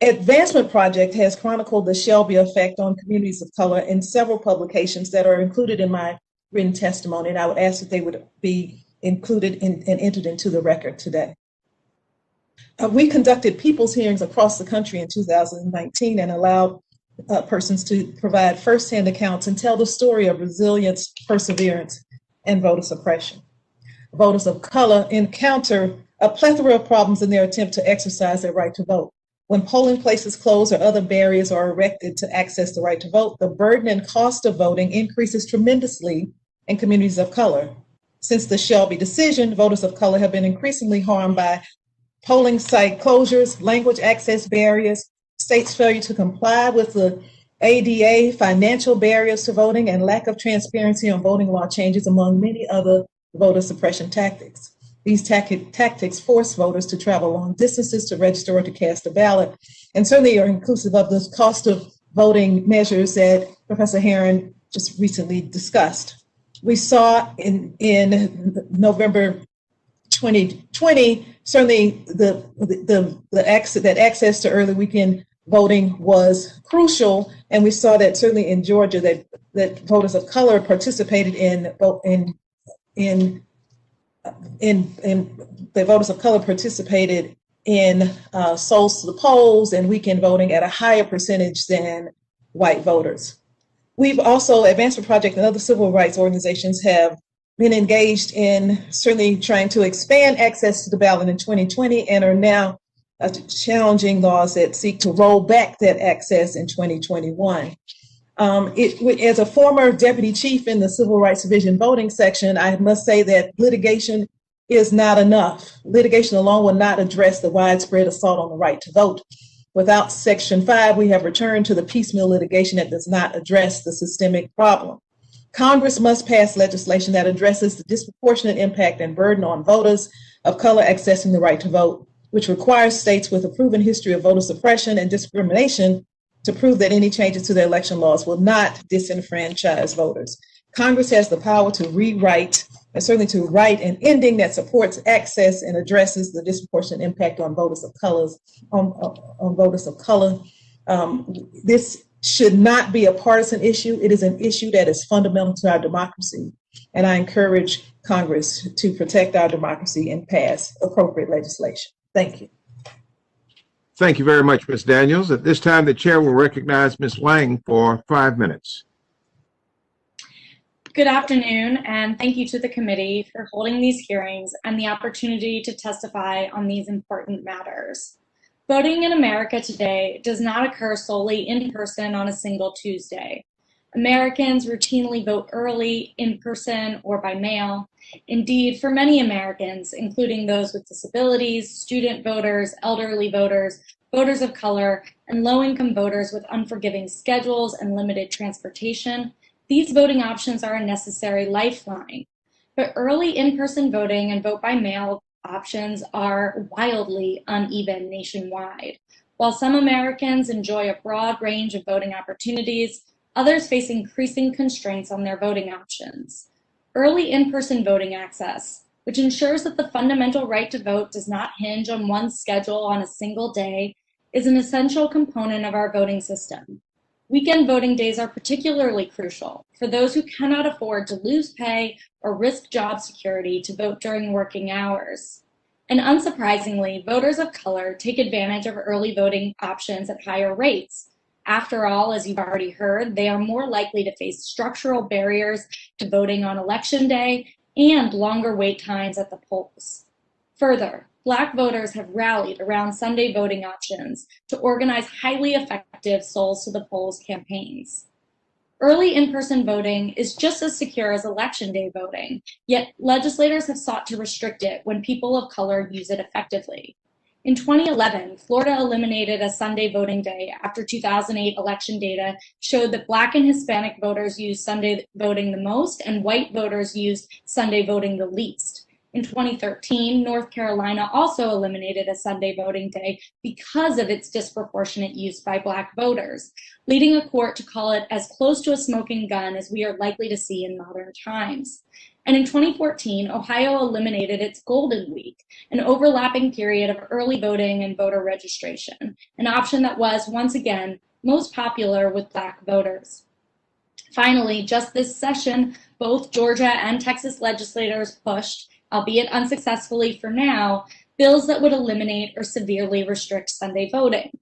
[SPEAKER 13] Advancement Project has chronicled the Shelby effect on communities of color in several publications that are included in my written testimony, and I would ask that they would be included and entered into the record today. We conducted people's hearings across the country in 2019 and allowed persons to provide firsthand accounts and tell the story of resilience, perseverance, and voter suppression. Voters of color encounter a plethora of problems in their attempt to exercise their right to vote. When polling places close or other barriers are erected to access the right to vote, the burden and cost of voting increases tremendously in communities of color. Since the Shelby decision, voters of color have been increasingly harmed by polling site closures, language access barriers, states' failure to comply with the ADA, financial barriers to voting, and lack of transparency on voting law changes, among many other voter suppression tactics. These tactics force voters to travel long distances to register or to cast a ballot, and certainly are inclusive of the cost of voting measures that Professor Herron just recently discussed. We saw in November 2020, certainly that access to early weekend voting was crucial, and we saw that certainly in Georgia that voters of color participated in the voters of color participated in souls to the polls and weekend voting at a higher percentage than white voters. We've also, Advancement Project and other civil rights organizations have been engaged in certainly trying to expand access to the ballot in 2020 and are now challenging laws that seek to roll back that access in 2021. As a former deputy chief in the Civil Rights Division voting section, I must say that litigation is not enough. Litigation alone will not address the widespread assault on the right to vote. Without Section 5, we have returned to the piecemeal litigation that does not address the systemic problem. Congress must pass legislation that addresses the disproportionate impact and burden on voters of color accessing the right to vote, which requires states with a proven history of voter suppression and discrimination to prove that any changes to their election laws will not disenfranchise voters. Congress has the power to rewrite, and certainly to write an ending that supports access and addresses the disproportionate impact on voters of color. This should not be a partisan issue. It is an issue that is fundamental to our democracy, and I encourage Congress to protect our democracy and pass appropriate legislation. Thank you.
[SPEAKER 1] Thank you very much, Ms. Daniels. At this time, the chair will recognize Ms. Lang for 5 minutes.
[SPEAKER 14] Good afternoon, and thank you to the committee for holding these hearings and the opportunity to testify on these important matters. Voting in America today does not occur solely in person on a single Tuesday. Americans routinely vote early, in person, or by mail. Indeed, for many Americans, including those with disabilities, student voters, elderly voters, voters of color, and low-income voters with unforgiving schedules and limited transportation, these voting options are a necessary lifeline. But early in-person voting and vote by mail options are wildly uneven nationwide. While some Americans enjoy a broad range of voting opportunities, others face increasing constraints on their voting options. Early in-person voting access, which ensures that the fundamental right to vote does not hinge on one's schedule on a single day, is an essential component of our voting system. Weekend voting days are particularly crucial for those who cannot afford to lose pay or risk job security to vote during working hours. And unsurprisingly, voters of color take advantage of early voting options at higher rates. After all, as you've already heard, they are more likely to face structural barriers to voting on election day and longer wait times at the polls. Further, Black voters have rallied around Sunday voting options to organize highly effective Souls to the Polls campaigns. Early in-person voting is just as secure as election day voting, yet legislators have sought to restrict it when people of color use it effectively. In 2011, Florida eliminated a Sunday voting day after 2008 election data showed that Black and Hispanic voters used Sunday voting the most and white voters used Sunday voting the least. In 2013, North Carolina also eliminated a Sunday voting day because of its disproportionate use by Black voters, leading a court to call it as close to a smoking gun as we are likely to see in modern times. And in 2014, Ohio eliminated its Golden Week, an overlapping period of early voting and voter registration, an option that was, once again, most popular with Black voters. Finally, just this session, both Georgia and Texas legislators pushed, albeit unsuccessfully for now, bills that would eliminate or severely restrict Sunday voting.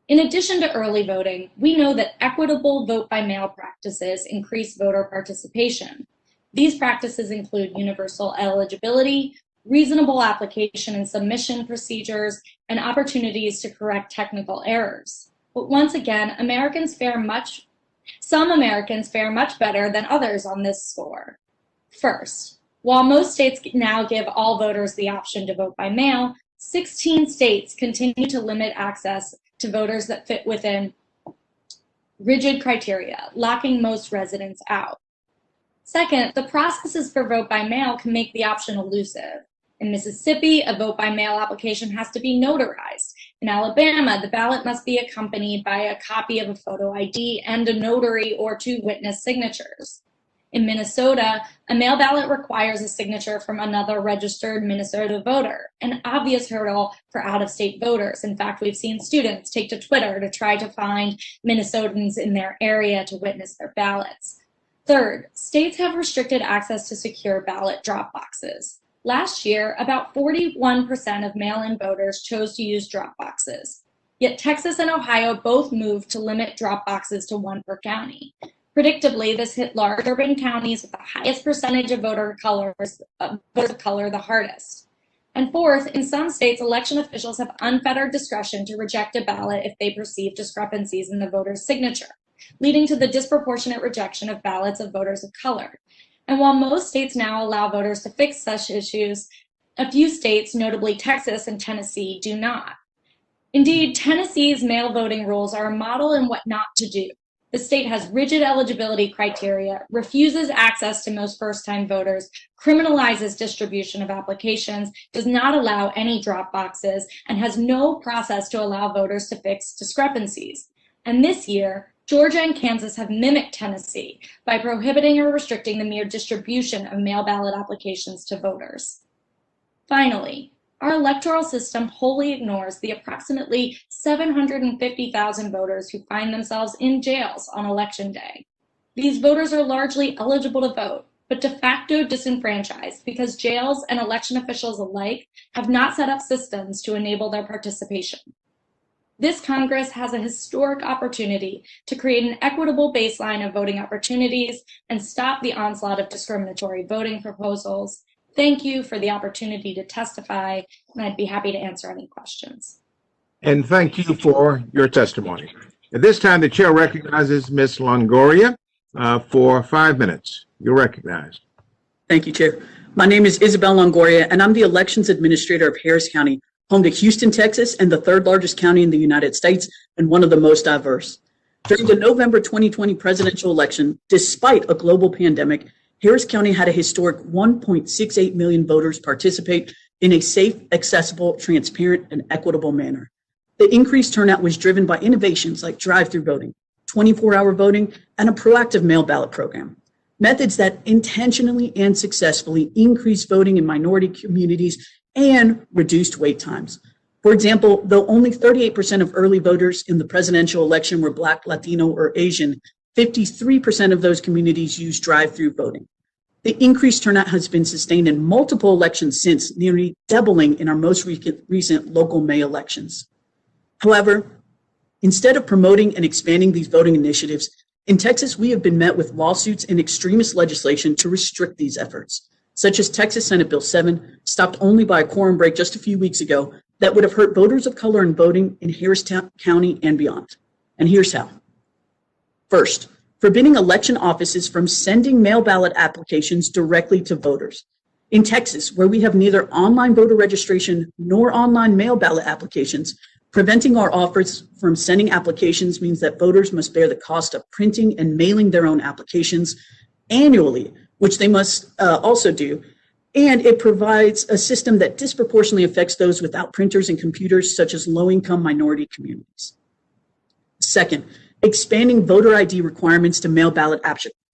[SPEAKER 14] In addition to early voting, we know that equitable vote-by-mail practices increase voter participation. These practices include universal eligibility, reasonable application and submission procedures, and opportunities to correct technical errors. But once again, some Americans fare much better than others on this score. First, while most states now give all voters the option to vote by mail, 16 states continue to limit access to voters that fit within rigid criteria, locking most residents out. Second, the processes for vote by mail can make the option elusive. In Mississippi, a vote by mail application has to be notarized. In Alabama, the ballot must be accompanied by a copy of a photo ID and a notary or 2 witness signatures. In Minnesota, a mail ballot requires a signature from another registered Minnesota voter, an obvious hurdle for out-of-state voters. In fact, we've seen students take to Twitter to try to find Minnesotans in their area to witness their ballots. Third, states have restricted access to secure ballot drop boxes. Last year, about 41% of mail-in voters chose to use drop boxes. Yet Texas and Ohio both moved to limit drop boxes to 1 per county. Predictably, this hit large urban counties with the highest percentage of voters of color the hardest. And fourth, in some states, election officials have unfettered discretion to reject a ballot if they perceive discrepancies in the voter's signature, leading to the disproportionate rejection of ballots of voters of color. And while most states now allow voters to fix such issues, a few states, notably Texas and Tennessee, do not. Indeed, Tennessee's mail voting rules are a model in what not to do. The state has rigid eligibility criteria, refuses access to most first-time voters, criminalizes distribution of applications, does not allow any drop boxes, and has no process to allow voters to fix discrepancies. And this year, Georgia and Kansas have mimicked Tennessee by prohibiting or restricting the mere distribution of mail ballot applications to voters. Finally, our electoral system wholly ignores the approximately 750,000 voters who find themselves in jails on election day. These voters are largely eligible to vote, but de facto disenfranchised because jails and election officials alike have not set up systems to enable their participation. This Congress has a historic opportunity to create an equitable baseline of voting opportunities and stop the onslaught of discriminatory voting proposals. Thank you for the opportunity to testify, and I'd be happy to answer any questions.
[SPEAKER 1] And thank you for your testimony. At this time, the chair recognizes Ms. Longoria for 5 minutes. You're recognized.
[SPEAKER 15] Thank you, Chair. My name is Isabel Longoria, and I'm the Elections Administrator of Harris County, home to Houston, Texas, and the third largest county in the United States, and one of the most diverse. During the November 2020 presidential election, despite a global pandemic, Harris County had a historic 1.68 million voters participate in a safe, accessible, transparent, and equitable manner. The increased turnout was driven by innovations like drive-through voting, 24-hour voting, and a proactive mail ballot program. Methods that intentionally and successfully increased voting in minority communities and reduced wait times. For example, though only 38% of early voters in the presidential election were Black, Latino, or Asian, 53% of those communities used drive-through voting. The increased turnout has been sustained in multiple elections since, nearly doubling in our most recent local May elections. However, instead of promoting and expanding these voting initiatives, in Texas, we have been met with lawsuits and extremist legislation to restrict these efforts, such as Texas Senate Bill 7, stopped only by a quorum break just a few weeks ago, that would have hurt voters of color in voting in Harris County and beyond. And here's how. First, forbidding election offices from sending mail ballot applications directly to voters. In Texas, where we have neither online voter registration nor online mail ballot applications, preventing our office from sending applications means that voters must bear the cost of printing and mailing their own applications annually, which they must also do. And it provides a system that disproportionately affects those without printers and computers, such as low-income minority communities. Second, expanding voter ID requirements to mail ballot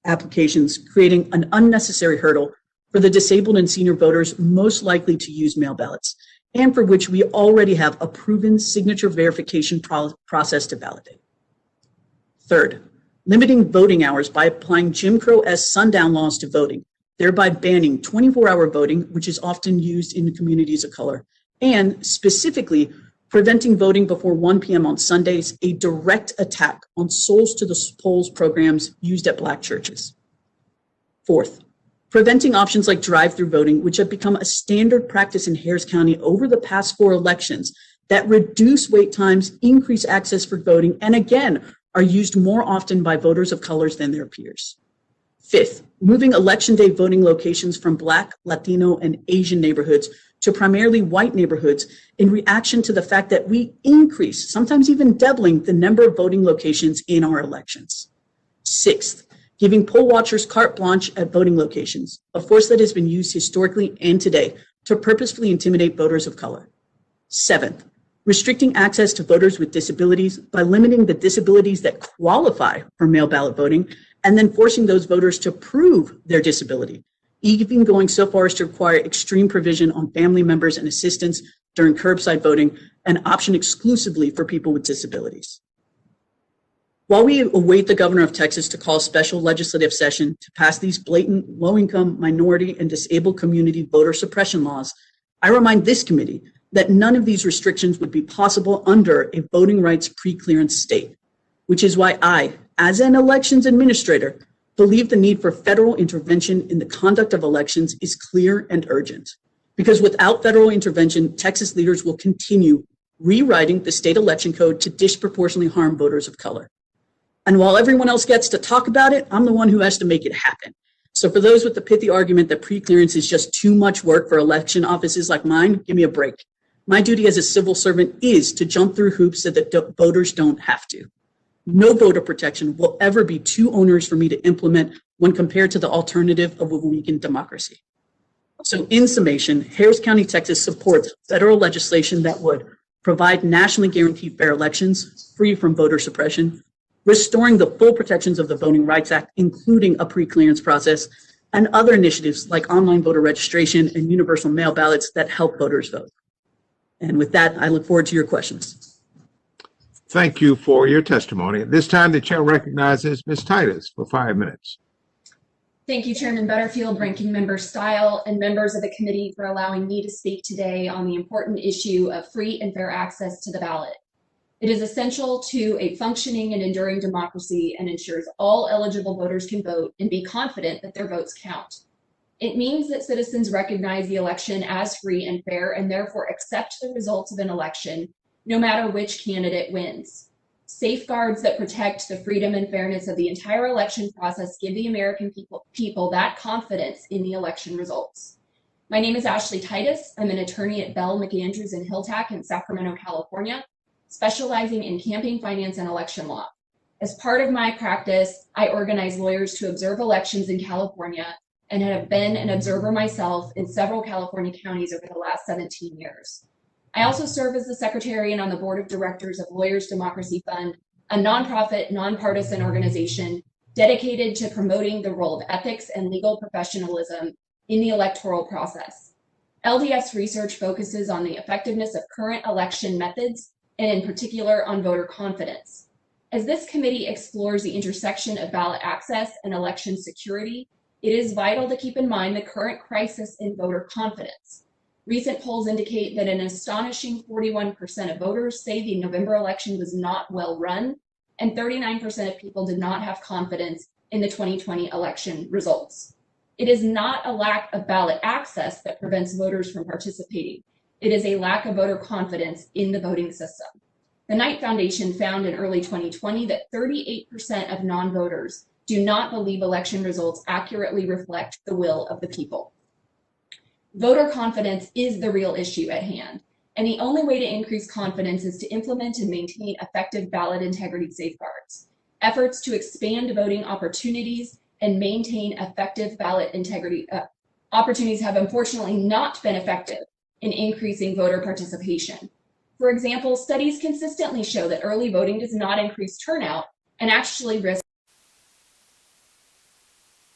[SPEAKER 15] applications, creating an unnecessary hurdle for the disabled and senior voters most likely to use mail ballots, and for which we already have a proven signature verification process to validate. Third, limiting voting hours by applying Jim Crow-esque sundown laws to voting, thereby banning 24-hour voting, which is often used in communities of color, and specifically preventing voting before 1 p.m. on Sundays, a direct attack on Souls to the Polls programs used at Black churches. Fourth, preventing options like drive-through voting, which have become a standard practice in Harris County over the past 4 elections that reduce wait times, increase access for voting, and again, are used more often by voters of colors than their peers. Fifth, moving election day voting locations from Black, Latino, and Asian neighborhoods to primarily white neighborhoods in reaction to the fact that we increase, sometimes even doubling, the number of voting locations in our elections. Sixth, giving poll watchers carte blanche at voting locations, a force that has been used historically and today to purposefully intimidate voters of color. Seventh, restricting access to voters with disabilities by limiting the disabilities that qualify for mail ballot voting and then forcing those voters to prove their disability, even going so far as to require extreme provision on family members and assistants during curbside voting, an option exclusively for people with disabilities. While we await the governor of Texas to call a special legislative session to pass these blatant low-income, minority, and disabled community voter suppression laws, I remind this committee that none of these restrictions would be possible under a voting rights pre-clearance state, which is why I, as an elections administrator, believe the need for federal intervention in the conduct of elections is clear and urgent. Because without federal intervention, Texas leaders will continue rewriting the state election code to disproportionately harm voters of color. And while everyone else gets to talk about it, I'm the one who has to make it happen. So for those with the pithy argument that pre-clearance is just too much work for election offices like mine, give me a break. My duty as a civil servant is to jump through hoops so that voters don't have to. No voter protection will ever be too onerous for me to implement when compared to the alternative of a weakened democracy. So in summation, Harris County, Texas supports federal legislation that would provide nationally guaranteed fair elections, free from voter suppression, restoring the full protections of the Voting Rights Act, including a pre-clearance process, and other initiatives like online voter registration and universal mail ballots that help voters vote. And with that, I look forward to your questions.
[SPEAKER 1] Thank you for your testimony. At this time, the chair recognizes Ms. Titus for 5 minutes.
[SPEAKER 16] Thank you, Chairman Butterfield, Ranking Member Stile, and members of the committee for allowing me to speak today on the important issue of free and fair access to the ballot. It is essential to a functioning and enduring democracy and ensures all eligible voters can vote and be confident that their votes count. It means that citizens recognize the election as free and fair and therefore accept the results of an election, no matter which candidate wins. Safeguards that protect the freedom and fairness of the entire election process give the American people that confidence in the election results. My name is Ashley Titus. I'm an attorney at Bell, McAndrews & Hilltack in Sacramento, California, specializing in campaign finance and election law. As part of my practice, I organize lawyers to observe elections in California and have been an observer myself in several California counties over the last 17 years. I also serve as the secretary and on the board of directors of Lawyers Democracy Fund, a nonprofit, nonpartisan organization dedicated to promoting the role of ethics and legal professionalism in the electoral process. LDF's research focuses on the effectiveness of current election methods and in particular on voter confidence. As this committee explores the intersection of ballot access and election security, it is vital to keep in mind the current crisis in voter confidence. Recent polls indicate that an astonishing 41% of voters say the November election was not well run, and 39% of people did not have confidence in the 2020 election results. It is not a lack of ballot access that prevents voters from participating. It is a lack of voter confidence in the voting system. The Knight Foundation found in early 2020 that 38% of non-voters do not believe election results accurately reflect the will of the people. Voter confidence is the real issue at hand, and the only way to increase confidence is to implement and maintain effective ballot integrity safeguards. Efforts to expand voting opportunities and maintain effective ballot integrity opportunities have unfortunately not been effective in increasing voter participation. For example, studies consistently show that early voting does not increase turnout and actually risks